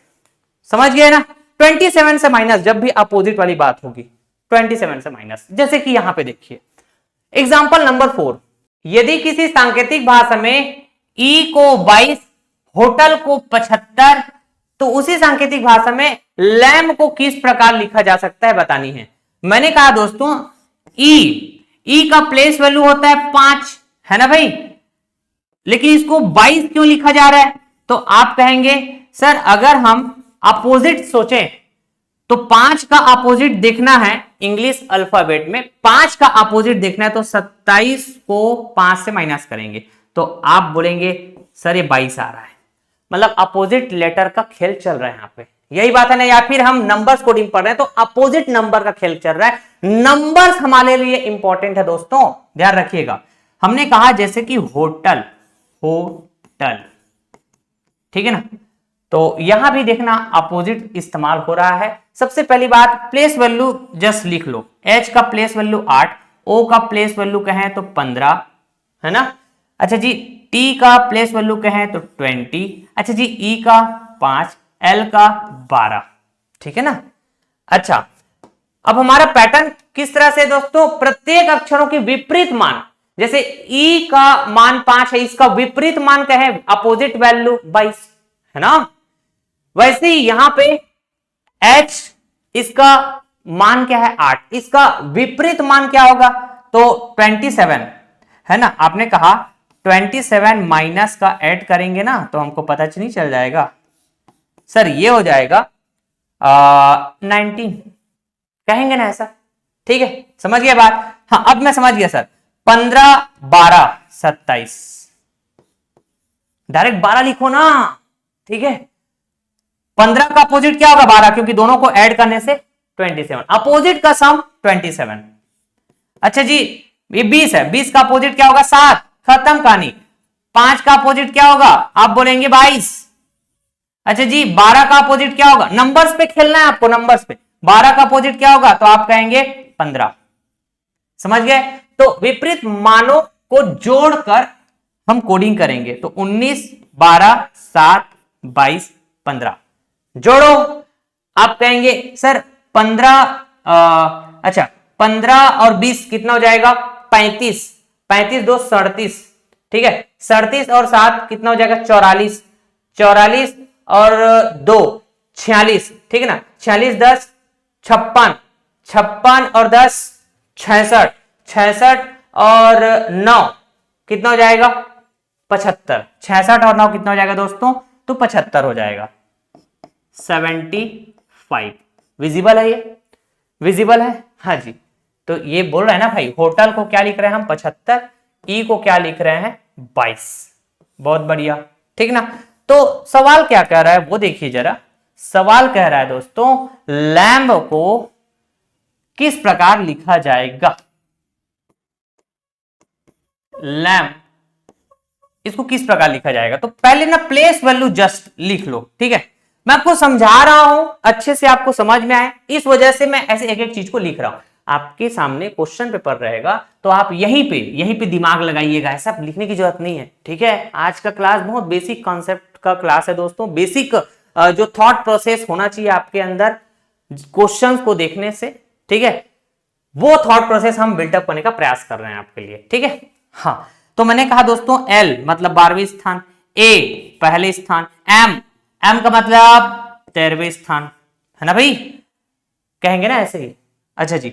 समझ गए ना? 27 से माइनस जब भी अपोजिट वाली बात होगी 27 से माइनस, जैसे कि यहां पे देखिए एग्जांपल नंबर 4, यदि किसी सांकेतिक भाषा में ई को 22 होटल को 75, तो उसी सांकेतिक भाषा में लैम्प को किस प्रकार लिखा जा सकता है बतानी है। मैंने कहा दोस्तों ई का प्लेस वैल्यू होता है 5, है ना भाई, लेकिन इसको 22 क्यों लिखा जा रहा है? तो आप कहेंगे सर अगर हम अपोजिट सोचें तो 5 का अपोजिट देखना है इंग्लिश अल्फाबेट में, 5 का अपोजिट देखना है तो 27 को 5 से माइनस करेंगे तो आप बोलेंगे सर ये 22 आ रहा है, मतलब अपोजिट लेटर का खेल चल रहा है यहां पे, यही बात है ना। या फिर हम नंबर्स कोडिंग पढ़ रहे हैं तो अपोजिट नंबर का खेल चल रहा है, नंबर्स हमारे लिए इंपॉर्टेंट है दोस्तों, ध्यान रखिएगा। हमने कहा जैसे कि होटल, होटल, ठीक है ना, तो यहां भी देखना अपोजिट इस्तेमाल हो रहा है। सबसे पहली बात प्लेस वैल्यू जस्ट लिख लो, H का प्लेस वैल्यू 8, O का प्लेस वैल्यू कहें तो 15, है ना। अच्छा जी, T का प्लेस वैल्यू कहें तो 20, अच्छा जी E का 5, L का 12, ठीक है ना। अच्छा, अब हमारा पैटर्न किस तरह से दोस्तों, प्रत्येक अक्षरों की विपरीत मान, जैसे E का मान 5 है, इसका विपरीत मान कहें अपोजिट वैल्यू 22, है ना। वैसे ही यहां पे H इसका मान क्या है 8, इसका विपरीत मान क्या होगा तो 27, है ना। आपने कहा 27 माइनस का ऐड करेंगे ना तो हमको पता नहीं चल जाएगा सर, ये हो जाएगा 19, कहेंगे ना ऐसा, ठीक है, समझ गया बात। हाँ अब मैं समझ गया सर, 15 12 27, डायरेक्ट 12 लिखो ना, ठीक है। 15 का अपोजिट क्या होगा 12, क्योंकि दोनों को ऐड करने से 27, अपोजिट का सम 27। अच्छा जी, ये 20 है, 20 का अपोजिट क्या होगा 7, खत्म कहानी। 5 का अपोजिट क्या होगा, आप बोलेंगे 22। अच्छा जी, 12 का अपोजिट क्या होगा, नंबर्स पे खेलना है आपको, नंबर्स पे, 12 का अपोजिट क्या होगा तो आप कहेंगे 15, समझ गए। तो विपरीत मानों को जोड़कर हम कोडिंग करेंगे, तो 19 12 7 22 15 जोड़ो, आप कहेंगे सर 15, अच्छा 15 और 20 कितना हो जाएगा 35, 35 2 37, ठीक है, 37 और 7 कितना हो जाएगा 44, 44 और 2 46, ठीक है ना, 46 10 56, 56 और 10 66, 66 और 9 कितना हो जाएगा 75, 66 और 9 कितना हो जाएगा दोस्तों तो 75 हो जाएगा, 75। विजिबल है, ये विजिबल है, हाँ जी। तो ये बोल रहे हैं ना भाई, होटल को क्या लिख रहे हैं हम 75, ई को क्या लिख रहे हैं 22, बहुत बढ़िया, ठीक ना। तो सवाल क्या कह रहा है वो देखिए जरा, सवाल कह रहा है दोस्तों लैम्ब को किस प्रकार लिखा जाएगा, लैम्ब इसको किस प्रकार लिखा जाएगा। तो पहले ना प्लेस वैल्यू जस्ट लिख लो, ठीक है, मैं आपको समझा रहा हूं अच्छे से आपको समझ में आए, इस वजह से मैं ऐसे एक एक चीज को लिख रहा हूं। आपके सामने क्वेश्चन पेपर रहेगा तो आप यहीं पे दिमाग लगाइएगा, ऐसा लिखने की जरूरत नहीं है, ठीक है। आज का क्लास बहुत बेसिक कॉन्सेप्ट का क्लास है दोस्तों, बेसिक जो थॉट प्रोसेस होना चाहिए आपके अंदर क्वेश्चंस को देखने से, ठीक है, वो थॉट प्रोसेस हम बिल्टअप करने का प्रयास कर रहे हैं आपके लिए, ठीक है। हाँ, तो मैंने कहा दोस्तों L मतलब 12वें स्थान, A पहले स्थान, M का मतलब 13वें स्थान, है ना भाई, कहेंगे ना ऐसे ही। अच्छा जी,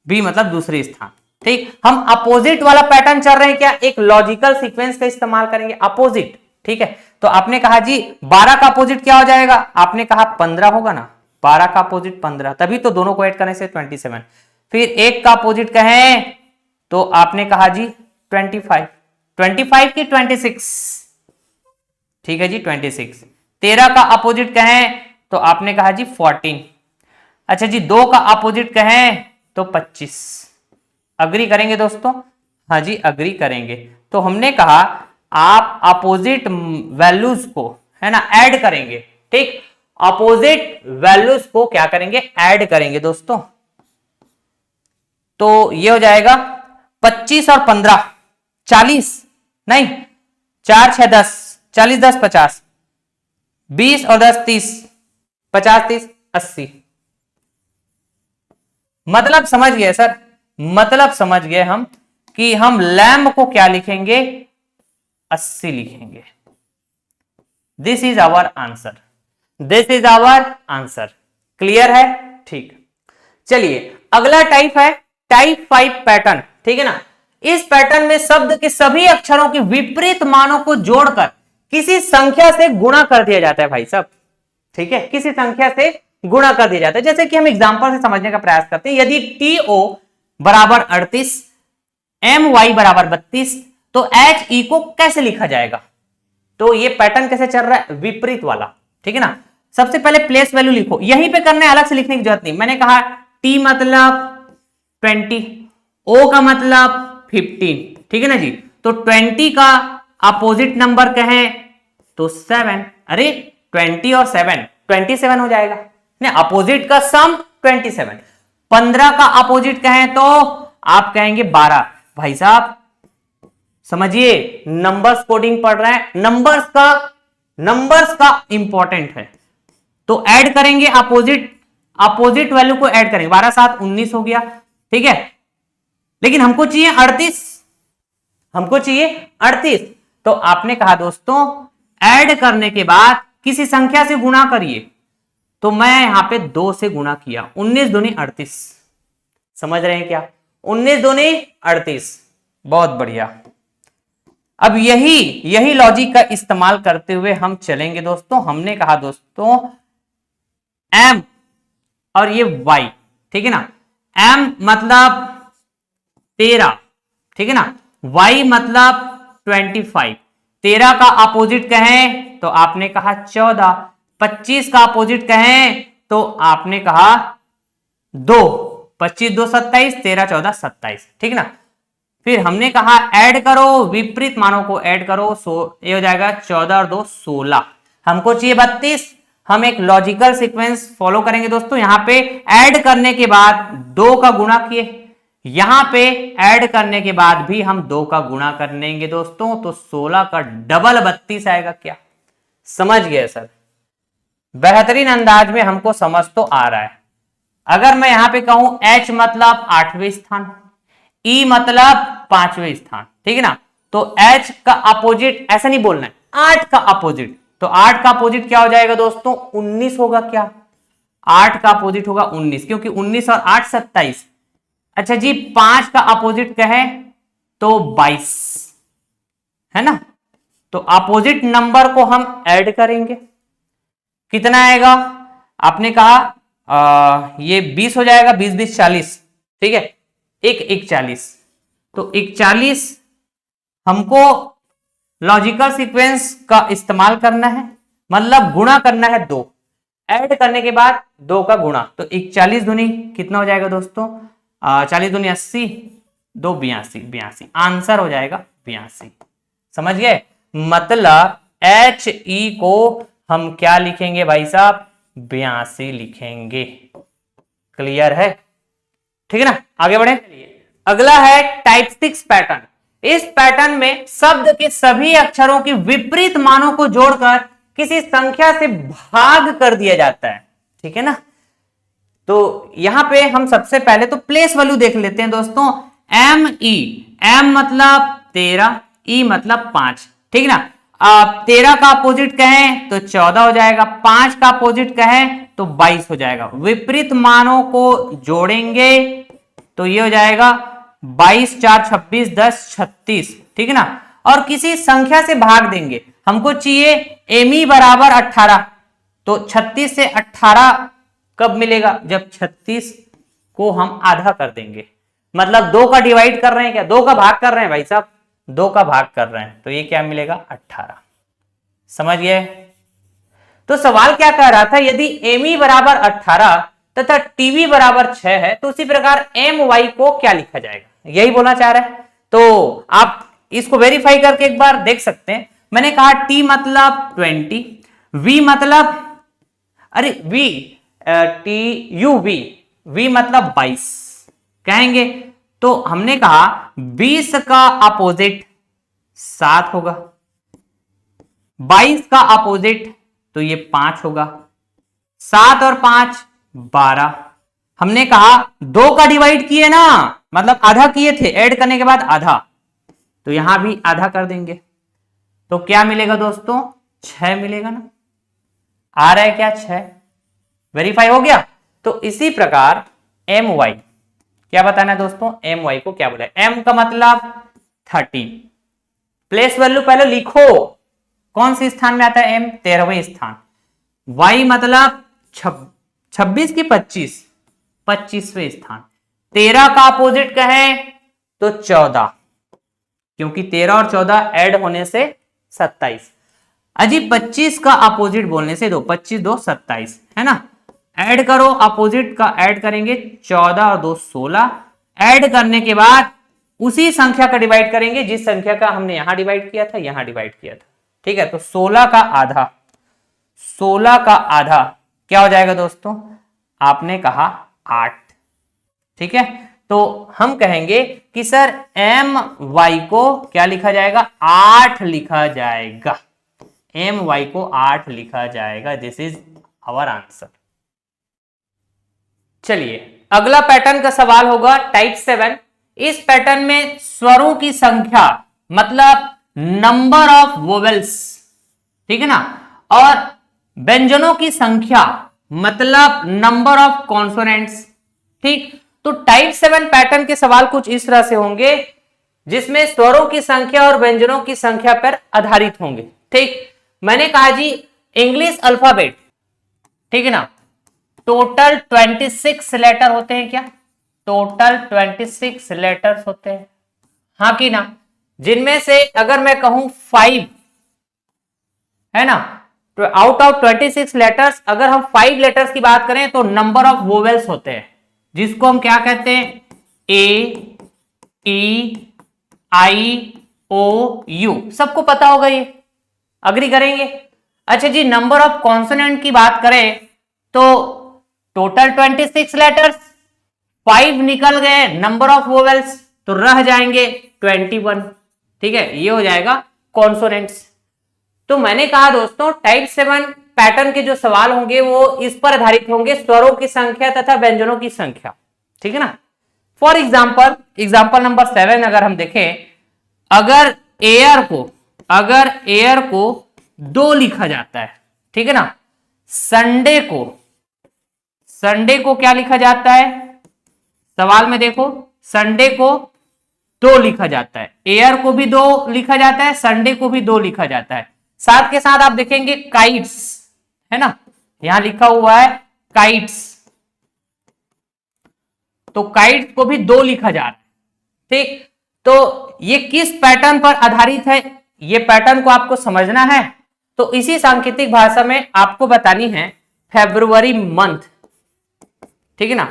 B मतलब दूसरे स्थान, ठीक। हम अपोजिट वाला पैटर्न चल रहे हैं क्या, एक लॉजिकल सीक्वेंस का इस्तेमाल करेंगे, अपोजिट, ठीक है। तो आपने कहा जी 12 का अपोजिट क्या हो जाएगा, आपने कहा 15 होगा ना, 12 का अपोजिट 15, तभी तो दोनों को ऐड करने से 27। फिर एक का अपोजिट कहें तो आपने कहा जी 25, 25 की 26, ठीक है जी 26। 13 का अपोजिट कहें तो आपने कहा जी 14। अच्छा जी, 2 का अपोजिट कहें तो 25। अग्री करेंगे दोस्तों, हाँ जी अग्री करेंगे। तो हमने कहा आप अपोजिट वैल्यूज को, है ना, ऐड करेंगे, ठीक, अपोजिट वैल्यूज को क्या करेंगे ऐड करेंगे दोस्तों। तो ये हो जाएगा 25 और 15 40, नहीं 4 6 10, 40 10 50, 20 और 10 30, 50 30 80। मतलब समझ गए सर, मतलब समझ गए हम कि हम लैम्ब को क्या लिखेंगे 80 लिखेंगे। This is our answer, this is our answer, clear है, ठीक। चलिए अगला टाइप है टाइप 5 पैटर्न, ठीक है ना। इस पैटर्न में शब्द के सभी अक्षरों के विपरीत मानों को जोड़कर किसी संख्या से गुणा कर दिया जाता है भाई साहब, ठीक है, किसी संख्या से गुणा कर दिया जाता है। जैसे कि हम एग्जांपल से समझने का प्रयास करते हैं, यदि TO बराबर 38, MY बराबर 32, तो HE को कैसे लिखा जाएगा। तो ये पैटर्न कैसे चल रहा है, विपरीत वाला, ठीक है ना। सबसे पहले प्लेस वैल्यू लिखो, यहीं पे करना है, अलग से लिखने की जरूरत नहीं। मैंने कहा T मतलब 20, O का मतलब 15, ठीक है ना जी। तो 20 का अपोजिट नंबर कहें तो 7, अरे 20 और 7 27 हो जाएगा, नहीं अपोजिट का सम 27। 15 का अपोजिट कहें तो आप कहेंगे 12। भाई साहब समझिए, नंबर्स कोडिंग पढ़ रहे हैं, नंबर्स का इंपॉर्टेंट है। तो ऐड करेंगे अपोजिट वैल्यू को ऐड करेंगे, 12 7 19 हो गया, ठीक है। लेकिन हमको चाहिए 38, तो आपने कहा दोस्तों ऐड करने के बाद किसी संख्या से गुणा करिए, तो मैं यहां पे 2 से गुणा किया, 19 दूनी 38, समझ रहे हैं क्या, 19 दूनी 38, बहुत बढ़िया। अब यही लॉजिक का इस्तेमाल करते हुए हम चलेंगे दोस्तों। हमने कहा दोस्तों M और ये Y, ठीक है ना, M मतलब 13, ठीक है ना, Y मतलब 25। 13 का अपोजिट कहें तो आपने कहा 14, 25 का अपोजिट कहें तो आपने कहा 2, 25 2 27, 13 14 27, ठीक है ना। फिर हमने कहा ऐड करो, विपरीत मानों को ऐड करो, ये हो जाएगा 14 और 2 16, हमको चाहिए 32। हम एक लॉजिकल सीक्वेंस फॉलो करेंगे दोस्तों, यहां पे ऐड करने के बाद 2 का गुणा किए, यहां पे ऐड करने के बाद भी हम 2 का गुणा कर लेंगे दोस्तों, तो 16 का डबल 32 आएगा। क्या समझ गए सर, बेहतरीन अंदाज में हमको समझ तो आ रहा है। अगर मैं यहां पे कहूं H मतलब 8वें स्थान, E मतलब 5वें स्थान, ठीक है ना, तो H का अपोजिट ऐसा नहीं बोलना है, 8 का अपोजिट, तो 8 का अपोजिट क्या हो जाएगा दोस्तों 19 होगा। क्या 8 का अपोजिट होगा 19, क्योंकि 19 और 8 27। अच्छा जी 5 का अपोजिट कहें तो 22 है ना, तो अपोजिट नंबर को हम ऐड करेंगे, कितना आएगा, आपने कहा ये 20 हो जाएगा, 20 20 40, ठीक है, 1 40, तो 41 हमको लॉजिकल सीक्वेंस का इस्तेमाल करना है, मतलब गुणा करना है 2, ऐड करने के बाद 2 का गुणा, तो 41 दूनी कितना हो जाएगा दोस्तों 40 दूनी 80, 2 82, आंसर हो जाएगा 82। समझ गए, मतलब HE को हम क्या लिखेंगे भाई साहब 82 लिखेंगे। क्लियर है, ठीक है ना, आगे बढ़े। अगला है टाइप 6 पैटर्न। इस पैटर्न में शब्द के सभी अक्षरों के विपरीत मानों को जोड़कर किसी संख्या से भाग कर दिया जाता है, ठीक है ना। तो यहां पे हम सबसे पहले तो प्लेस वैल्यू देख लेते हैं दोस्तों, M मतलब 13, E मतलब 5, ठीक है ना। 13 का अपोजिट कहें तो 14 हो जाएगा, 5 का अपोजिट कहें तो 22 हो जाएगा। विपरीत मानों को जोड़ेंगे तो ये हो जाएगा 22 4 26 10 36, ठीक है ना। और किसी संख्या से भाग देंगे, हमको चाहिए ME बराबर 18, तो 36 से 18 कब मिलेगा, जब 36 को हम आधा कर देंगे, मतलब 2 का डिवाइड कर रहे हैं, क्या 2 का भाग कर रहे हैं भाई साहब, 2 का भाग कर रहे हैं, तो ये क्या मिलेगा 18। समझ गए। तो सवाल क्या कह रहा था, यदि ME बराबर 18 तथा TV बराबर 6 है, तो उसी प्रकार MY को क्या लिखा जाएगा, यही बोलना चाह रहा है। तो आप इसको वेरीफाई करके एक बार देख सकते हैं। मैंने कहा T मतलब 20, V मतलब अरे V मतलब 22 कहेंगे, तो हमने कहा 20 का अपोजिट 7 होगा, 22 का अपोजिट तो ये 5 होगा, 7 और 5 12। हमने कहा 2 का डिवाइड किए ना, मतलब आधा किए थे, ऐड करने के बाद आधा, तो यहां भी आधा कर देंगे, तो क्या मिलेगा दोस्तों 6 मिलेगा ना, आ रहा है क्या 6, वेरीफाई हो गया। तो इसी प्रकार एम वाई, क्या बताना है दोस्तों, एम वाई को क्या बोला है, एम का मतलब 13, प्लेस वैल्यू पहले लिखो, कौन सी स्थान में आता है एम, 13वें स्थान, वाई मतलब 26 की 25वें स्थान, 13 का अपोजिट कहें तो 14, क्योंकि 13 और 14 ऐड होने से 27, अजी 25 का अपोजिट बोलने से 25 2 27 है ना, ऐड करो, अपोजिट का ऐड करेंगे 14 और 2 16, ऐड करने के बाद उसी संख्या का डिवाइड करेंगे जिस संख्या का हमने यहां डिवाइड किया था, यहां डिवाइड किया था, ठीक है। तो 16 का आधा, 16 का आधा क्या हो जाएगा दोस्तों, आपने कहा 8, ठीक है। तो हम कहेंगे कि सर एम वाई को क्या लिखा जाएगा, 8 लिखा जाएगा, एम वाई को 8 लिखा जाएगा, दिस इज आवर आंसर। चलिए अगला पैटर्न का सवाल होगा टाइप 7। इस पैटर्न में स्वरों की संख्या मतलब नंबर ऑफ वोवेल्स, ठीक है ना, और व्यंजनों की संख्या मतलब नंबर ऑफ कॉन्सोनेंट्स, ठीक। तो टाइप 7 पैटर्न के सवाल कुछ इस तरह से होंगे जिसमें स्वरों की संख्या और व्यंजनों की संख्या पर आधारित होंगे, ठीक। मैंने कहा जी इंग्लिश अल्फाबेट, ठीक है ना, टोटल 26 लेटर होते हैं क्या, टोटल 26 लेटर्स होते हैं, हाँ कि ना, जिनमें से अगर मैं कहूं 5 है ना, तो आउट ऑफ 26 लेटर्स अगर हम 5 लेटर्स की बात करें तो नंबर ऑफ वोवेल्स होते हैं, जिसको हम क्या कहते हैं, ए ई आई ओ यू, सबको पता होगा ये, अग्री करेंगे। अच्छा जी नंबर ऑफ कॉन्सोनेंट की बात करें तो टोटल 26 लेटर्स, 5 निकल गए नंबर ऑफ वोवेल्स तो रह जाएंगे 21, ठीक है, ये हो जाएगा कॉन्सोनेंट्स। तो मैंने कहा दोस्तों टाइप 7 पैटर्न के जो सवाल होंगे वो इस पर आधारित होंगे, स्वरों की संख्या तथा व्यंजनों की संख्या, ठीक है ना। फॉर एग्जाम्पल नंबर 7 अगर हम देखें, अगर एयर को 2 लिखा जाता है, ठीक है ना, संडे को क्या लिखा जाता है, सवाल में देखो संडे को 2 लिखा जाता है, एयर को भी 2 लिखा जाता है, संडे को भी 2 लिखा जाता है, साथ के साथ आप देखेंगे काइट्स है ना, यहां लिखा हुआ है काइट्स, तो काइट्स को भी 2 लिखा जा रहा है, ठीक। तो ये किस पैटर्न पर आधारित है, ये पैटर्न को आपको समझना है, तो इसी सांकेतिक भाषा में आपको बतानी है फेब्रुवरी मंथ, ठीक है ना,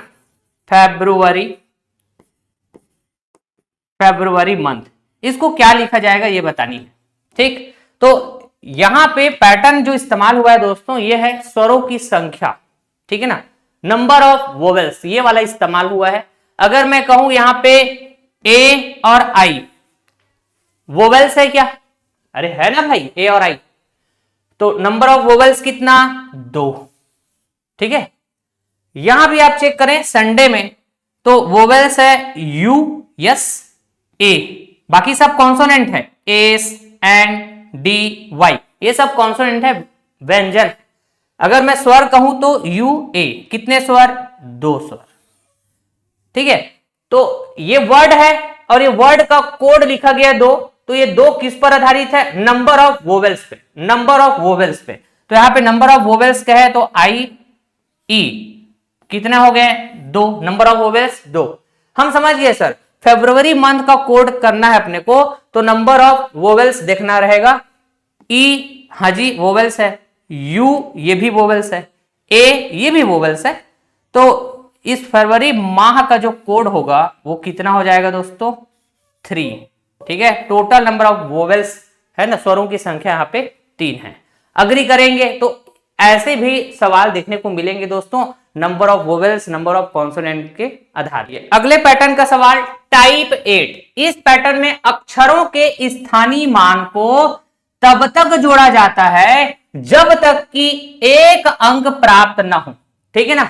फेब्रुवरी मंथ, इसको क्या लिखा जाएगा ये बतानी है, ठीक। तो यहां पे पैटर्न जो इस्तेमाल हुआ है दोस्तों ये है स्वरों की संख्या, ठीक है ना, नंबर ऑफ वोवेल्स ये वाला इस्तेमाल हुआ है। अगर मैं कहूं यहां पे ए और आई वोवेल्स है क्या, अरे है ना भाई ए और आई, तो नंबर ऑफ वोवेल्स कितना 2, ठीक है। यहां भी आप चेक करें संडे में तो वोवेल्स है यू यस ए, बाकी सब कॉन्सोनेंट है एस एन डी वाई, ये सब कॉन्सोनेंट है व्यंजन। अगर मैं स्वर कहूं तो यू ए, कितने स्वर 2 स्वर, ठीक है। तो ये वर्ड है और ये वर्ड का कोड लिखा गया 2, तो ये 2 किस पर आधारित है, नंबर ऑफ वोवेल्स पे, नंबर ऑफ वोवेल्स पे। तो यहां पे नंबर ऑफ वोवेल्स क्या है तो आई ई कितने हो गए 2, नंबर ऑफ वोवेल्स 2। हम समझ गए सर फरवरी मंथ का कोड करना है अपने को, तो नंबर ऑफ वोवेल्स देखना रहेगा, ई हाँ जी वोवेल्स है, यू ये भी वोवेल्स है, ए ये भी वोवेल्स है, तो इस फरवरी माह का जो कोड होगा वो कितना हो जाएगा दोस्तों 3, ठीक है। टोटल नंबर ऑफ वोवेल्स है ना, स्वरों की संख्या यहाँ पे 3 है, अग्री करेंगे। तो ऐसे भी सवाल देखने को मिलेंगे दोस्तों number of vowels number of consonant के आधार पर। अगले पैटर्न का सवाल टाइप 8, इस पैटर्न में अक्षरों के स्थानीय मान को तब तक जोड़ा जाता है जब तक कि एक अंक प्राप्त ना हो, ठीक है ना,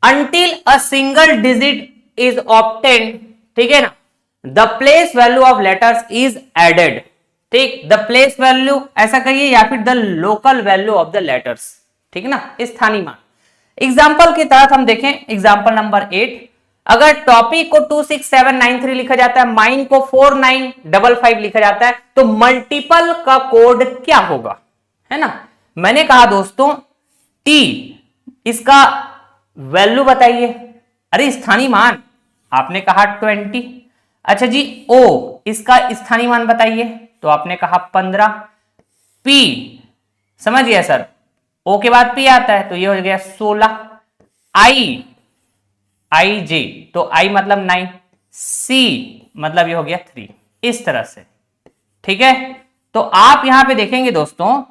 until a single digit is obtained, ठीक है ना, the place value of letters is added, ठीक, the place value ऐसा कहिए या फिर the local value of the letters, ठीक है ना, स्थानीय मान। एग्जाम्पल के तहत हम देखें, एग्जाम्पल नंबर 8, अगर टॉपिक को 26793 लिखा जाता है, माइन को 4955 लिखा जाता है, तो मल्टीपल का कोड क्या होगा, है ना। मैंने कहा दोस्तों टी, इसका वैल्यू बताइए। अरे स्थानीय मान, आपने कहा 20। अच्छा जी, ओ, इसका स्थानीय मान बताइए, तो आपने कहा 15। पी, समझ गया सर, ओ के बाद पी आता है तो ये हो गया 16। आई जे, तो आई मतलब 9, सी मतलब ये हो गया 3, इस तरह से, ठीक है। तो आप यहां पे देखेंगे दोस्तों,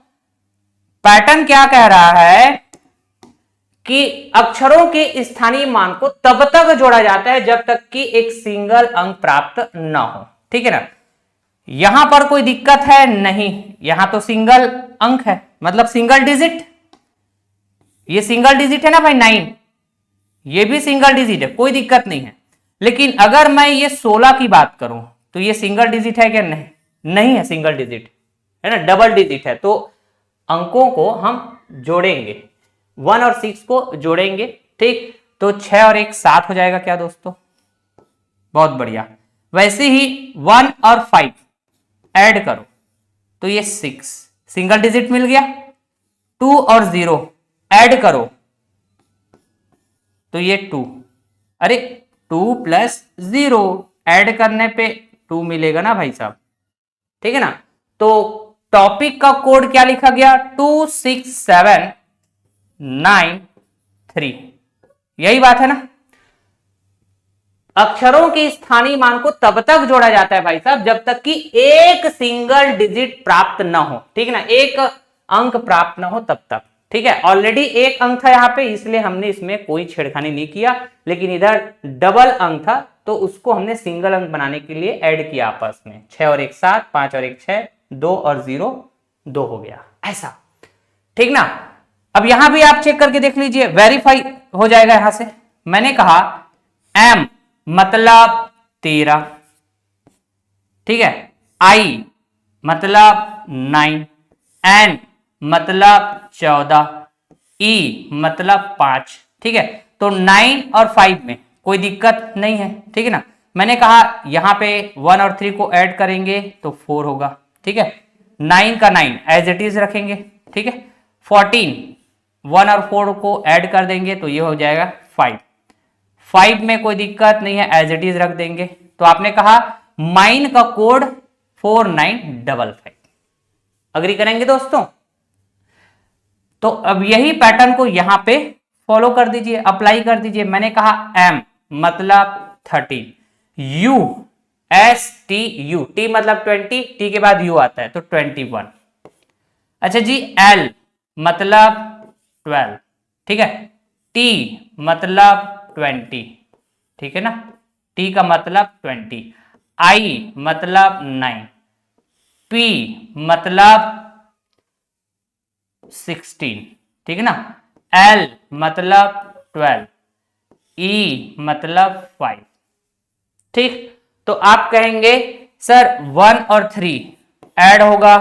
पैटर्न क्या कह रहा है कि अक्षरों के स्थानीय मान को तब तक जोड़ा जाता है जब तक कि एक सिंगल अंक प्राप्त न हो, ठीक है ना। यहां पर कोई दिक्कत है नहीं, यहां तो सिंगल अंक है, मतलब सिंगल डिजिट, ये सिंगल डिजिट है ना भाई 9, ये भी सिंगल डिजिट है, कोई दिक्कत नहीं है। लेकिन अगर मैं ये 16 की बात करूं तो ये सिंगल डिजिट है क्या, नहीं, नहीं है सिंगल डिजिट, है ना, डबल डिजिट है। तो अंकों को हम जोड़ेंगे, 1 और 6 को जोड़ेंगे, ठीक। तो 6 और 1 7 हो जाएगा क्या दोस्तों, बहुत बढ़िया। वैसे ही 1 और 5 ऐड करो तो ये 6, सिंगल डिजिट मिल गया। 2 और 0 ऐड करो तो ये 2, अरे 2 प्लस 0 ऐड करने पे 2 मिलेगा ना भाई साहब, ठीक है ना। तो टॉपिक का कोड क्या लिखा गया, 26793, यही बात है ना। अक्षरों के स्थानीय मान को तब तक जोड़ा जाता है भाई साहब जब तक कि एक सिंगल डिजिट प्राप्त ना हो, ठीक है ना, एक अंक प्राप्त ना हो तब तक, ठीक है। ऑलरेडी एक अंक था यहाँ पे, इसलिए हमने इसमें कोई छेड़खानी नहीं किया, लेकिन इधर डबल अंक था तो उसको हमने सिंगल अंक बनाने के लिए ऐड किया आपस में, 6 और 1 7, 5 और 1 6, 2 और 0 2 हो गया, ऐसा, ठीक ना। अब यहां भी आप चेक करके देख लीजिए, वेरीफाई हो जाएगा यहां से। मैंने कहा एम मतलब 13, ठीक है, आई मतलब 9, एन मतलब 14, ई मतलब 5, ठीक है। तो 9 और 5 में कोई दिक्कत नहीं है, ठीक है ना। मैंने कहा यहां पे 1 और 3 को ऐड करेंगे तो 4 होगा, ठीक है। 9 का 9 एज इट इज रखेंगे, ठीक है। 14, 1 और 4 को ऐड कर देंगे तो ये हो जाएगा 5। 5 में कोई दिक्कत नहीं है, एज इट इज रख देंगे। तो आपने कहा माइन का कोड 4955, अग्री करेंगे दोस्तों। तो अब यही पैटर्न को यहां पे फॉलो कर दीजिए, अप्लाई कर दीजिए। मैंने कहा एम मतलब 13, U S T U, T मतलब 20, टी के बाद यू आता है तो 21। अच्छा जी, एल मतलब 12, ठीक है, टी मतलब 20, ठीक है ना, टी का मतलब 20, आई मतलब 9, पी मतलब 16, ठीक है ना, एल मतलब 12, ई मतलब 5, ठीक। तो आप कहेंगे सर 1 और 3 ऐड होगा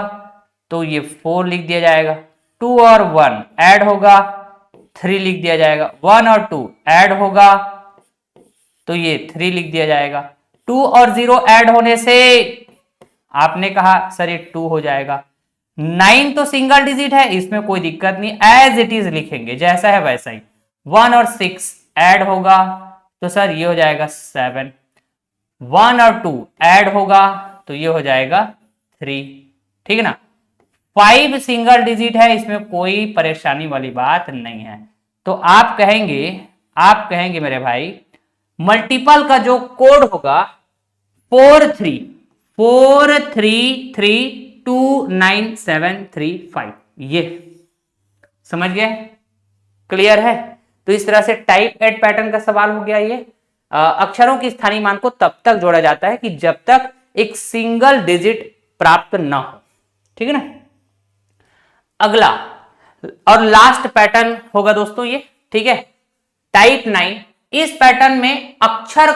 तो ये 4 लिख दिया जाएगा, 2 और 1 ऐड होगा 3 लिख दिया जाएगा, 1 और 2 ऐड होगा तो ये 3 लिख दिया जाएगा। 2 और 0 ऐड होने से आपने कहा सर ये 2 हो जाएगा। 9 तो सिंगल डिजिट है, इसमें कोई दिक्कत नहीं, एज इट इज लिखेंगे, जैसा है वैसा ही। 1 और 6 ऐड होगा तो सर ये हो जाएगा 7, 1 और 2 ऐड होगा तो ये हो जाएगा 3, ठीक है ना। 5 सिंगल डिजिट है, इसमें कोई परेशानी वाली बात नहीं है। तो आप कहेंगे मेरे भाई मल्टीपल का जो कोड होगा 433329735, ये समझ गए, क्लियर है। तो इस तरह से टाइप एट पैटर्न का सवाल हो गया ये। अक्षरों की स्थानीय मान को तब तक जोड़ा जाता है कि जब तक एक सिंगल डिजिट प्राप्त ना हो, ठीक है ना। अगला और लास्ट पैटर्न होगा दोस्तों ये, ठीक है, टाइप 9। इस पैटर्न में अक्षर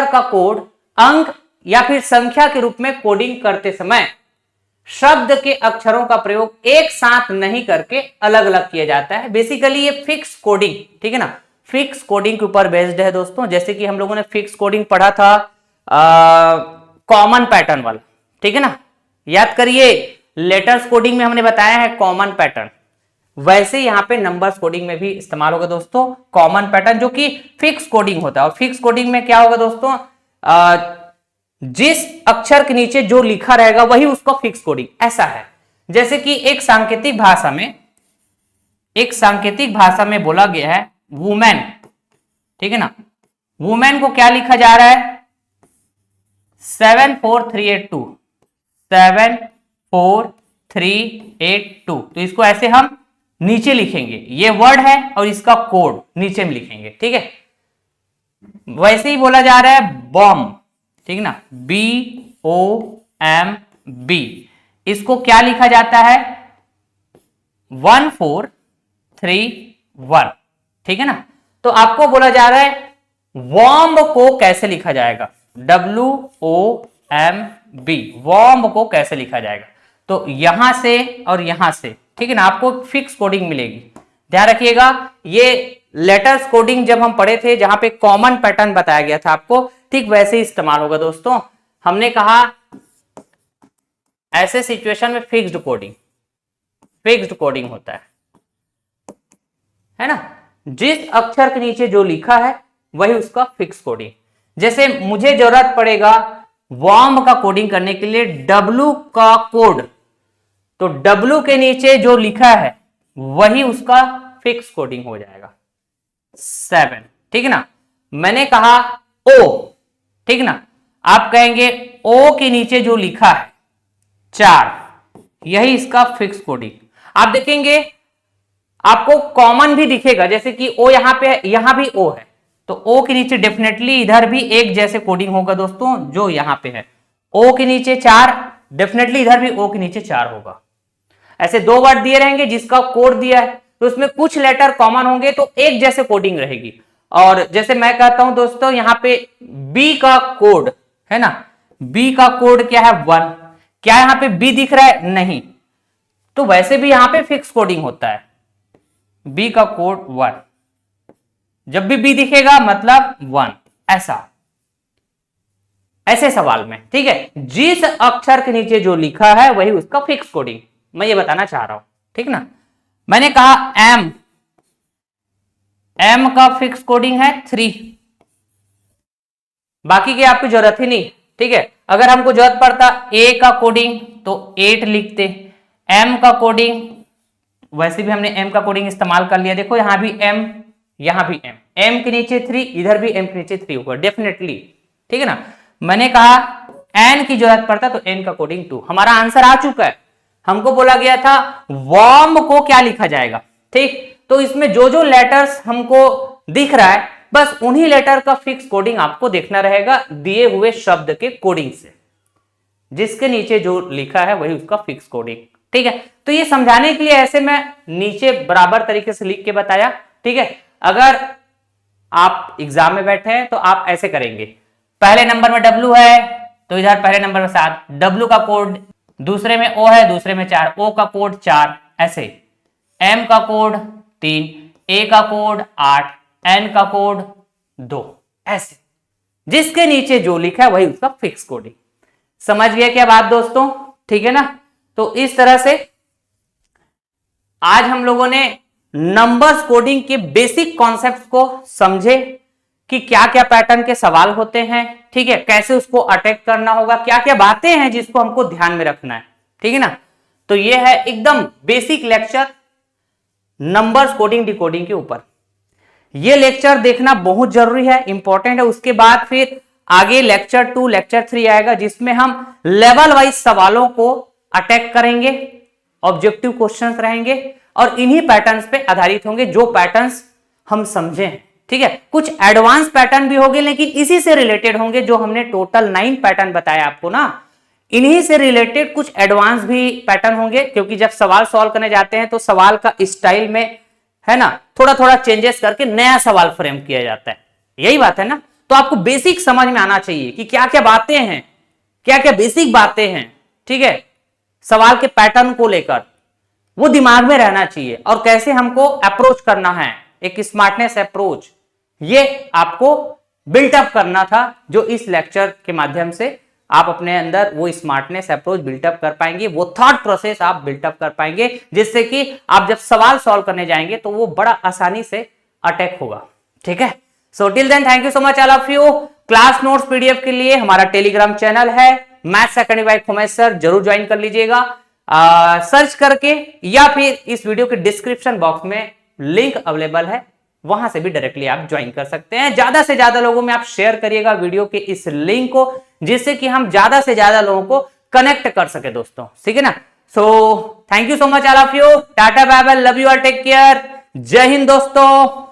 का कोड अंक या फिर संख्या के रूप में कोडिंग करते समय शब्द के अक्षरों का प्रयोग एक साथ नहीं करके अलग अलग किया जाता है। बेसिकली ये फिक्स कोडिंग, ठीक है ना, फिक्स कोडिंग के ऊपर बेस्ड है दोस्तों। जैसे कि हम लोगों ने फिक्स कोडिंग पढ़ा था कॉमन पैटर्न वाला, ठीक है ना, याद करिए। लेटर्स कोडिंग में हमने बताया है कॉमन पैटर्न, वैसे यहां पे नंबर्स कोडिंग में भी इस्तेमाल होगा दोस्तों कॉमन पैटर्न, जो कि फिक्स कोडिंग होता है। और फिक्स कोडिंग में क्या होगा दोस्तों, जिस अक्षर के नीचे जो लिखा रहेगा वही उसका फिक्स कोडिंग ऐसा है। जैसे कि एक सांकेतिक भाषा में बोला गया है वुमेन, ठीक है ना, वुमेन को क्या लिखा जा रहा है 74382, 74382। तो इसको ऐसे हम नीचे लिखेंगे, ये वर्ड है और इसका कोड नीचे में लिखेंगे, ठीक है। वैसे ही बोला जा रहा है बॉम्ब, ठीक है ना, BOMB, इसको क्या लिखा जाता है 1431, ठीक है ना। तो आपको बोला जा रहा है वॉम्ब को कैसे लिखा जाएगा, WOMB, वॉम्ब को कैसे लिखा जाएगा। तो यहां से और यहां से, ठीक है ना, आपको फिक्स कोडिंग मिलेगी। ध्यान रखिएगा, ये लेटर्स कोडिंग जब हम पढ़े थे जहां पे कॉमन पैटर्न बताया गया था आपको, ठीक वैसे ही इस्तेमाल होगा दोस्तों। हमने कहा ऐसे सिचुएशन में फिक्स्ड कोडिंग होता है ना, जिस अक्षर के नीचे जो लिखा है वही उसका फिक्स कोडिंग। जैसे मुझे जरूरत पड़ेगा वॉर्म का कोडिंग करने के लिए W का कोड, तो W के नीचे जो लिखा है वही उसका फिक्स कोडिंग हो जाएगा 7, ठीक है ना। मैंने कहा O, ठीक है ना, आप कहेंगे O के नीचे जो लिखा है 4, यही इसका फिक्स कोडिंग। आप देखेंगे आपको कॉमन भी दिखेगा, जैसे कि O यहां पे है, यहां भी O है, तो O के नीचे डेफिनेटली इधर भी एक जैसे कोडिंग होगा दोस्तों जो यहां पे है। O के नीचे 4, डेफिनेटली इधर भी O के नीचे 4 होगा। ऐसे दो वर्ड दिए रहेंगे जिसका कोड दिया है, तो उसमें कुछ लेटर कॉमन होंगे तो एक जैसे कोडिंग रहेगी। और जैसे मैं कहता हूं दोस्तों यहां पे B का कोड है ना, B का कोड क्या है 1, क्या यहां पे B दिख रहा है, नहीं, तो वैसे भी यहां पे फिक्स कोडिंग होता है, B का कोड 1, जब भी B दिखेगा मतलब 1, ऐसे सवाल में, ठीक है, जिस अक्षर के नीचे जो लिखा है वही उसका फिक्स कोडिंग, मैं ये बताना चाह रहा हूं, ठीक ना। मैंने कहा M का फिक्स कोडिंग है 3, बाकी की आपकी जरूरत ही नहीं, ठीक है। अगर हमको जरूरत पड़ता A का कोडिंग तो 8 लिखते, M का कोडिंग, वैसे भी हमने M का कोडिंग इस्तेमाल कर लिया, देखो यहां भी M, यहां भी M के नीचे 3, इधर भी M के नीचे 3 होगा डेफिनेटली, ठीक है ना। मैंने कहा N की जरूरत पड़ता तो N का कोडिंग 2, हमारा आंसर आ चुका है। हमको बोला गया था वॉर्म को क्या लिखा जाएगा, ठीक, तो इसमें जो जो लेटर्स हमको दिख रहा है बस उन्हीं लेटर का फिक्स कोडिंग आपको देखना रहेगा दिए हुए शब्द के कोडिंग से, जिसके नीचे जो लिखा है वही उसका फिक्स कोडिंग, ठीक है। तो ये समझाने के लिए ऐसे मैं नीचे बराबर तरीके से लिख के बताया, ठीक है। अगर आप एग्जाम में बैठे हैं तो आप ऐसे करेंगे, पहले नंबर में W है तो इधर पहले नंबर में 7, W का कोड, दूसरे में O है, दूसरे में 4, O का कोड 4, ऐसे M का कोड 3, A का कोड 8, N का कोड 2, ऐसे जिसके नीचे जो लिखा है वही उसका फिक्स कोडिंग। समझ गया क्या बात दोस्तों, ठीक है ना। तो इस तरह से आज हम लोगों ने नंबर्स कोडिंग के बेसिक कॉन्सेप्ट्स को समझे कि क्या क्या पैटर्न के सवाल होते हैं, ठीक है, कैसे उसको अटैक करना होगा, क्या क्या बातें हैं जिसको हमको ध्यान में रखना है, ठीक है ना। तो ये है एकदम basic lecture numbers coding decoding के ऊपर। ये लेक्चर देखना बहुत जरूरी है, इंपॉर्टेंट है। उसके बाद फिर आगे लेक्चर 2 लेक्चर 3 आएगा जिसमें हम लेवल वाइज सवालों को अटैक करेंगे, ऑब्जेक्टिव क्वेश्चंस रहेंगे और इन्हीं पैटर्न्स पे आधारित होंगे जो पैटर्न्स हम समझे हैं, ठीक है। कुछ एडवांस पैटर्न भी होंगे लेकिन इसी से रिलेटेड होंगे, जो हमने टोटल 9 पैटर्न बताया आपको ना, इन्हीं से रिलेटेड कुछ एडवांस भी पैटर्न होंगे, क्योंकि जब सवाल सॉल्व करने जाते हैं तो सवाल का स्टाइल में है ना थोड़ा थोड़ा चेंजेस करके नया सवाल फ्रेम किया जाता है, यही बात है ना। तो आपको बेसिक समझ में आना चाहिए कि क्या क्या बातें हैं, क्या क्या बेसिक बातें हैं, ठीक है। सवाल के पैटर्न को लेकर वो दिमाग में रहना चाहिए, और कैसे हमको अप्रोच करना है, एक स्मार्टनेस अप्रोच, ये आपको बिल्टअप करना था, जो इस लेक्चर के माध्यम से आप अपने अंदर वो स्मार्टनेस अप्रोच बिल्टअप कर पाएंगे, वो थॉट प्रोसेस आप बिल्टअप कर पाएंगे, जिससे कि आप जब सवाल सॉल्व करने जाएंगे तो वो बड़ा आसानी से अटैक होगा। ठीक है, so till then thank you so much all of you. Class notes PDF के लिए हमारा टेलीग्राम चैनल है maths academy by Khomesh sir, जरूर ज्वाइन कर लीजिएगा सर्च करके, या फिर इस वीडियो के डिस्क्रिप्शन बॉक्स में लिंक अवेलेबल है, वहां से भी डायरेक्टली आप ज्वाइन कर सकते हैं। ज्यादा से ज्यादा लोगों में आप शेयर करिएगा वीडियो के इस लिंक को, जिससे कि हम ज्यादा से ज्यादा लोगों को कनेक्ट कर सके दोस्तों, ठीक है ना। So thank you so much all of you, tata bye bye, love you all, take care, जय हिंद दोस्तों।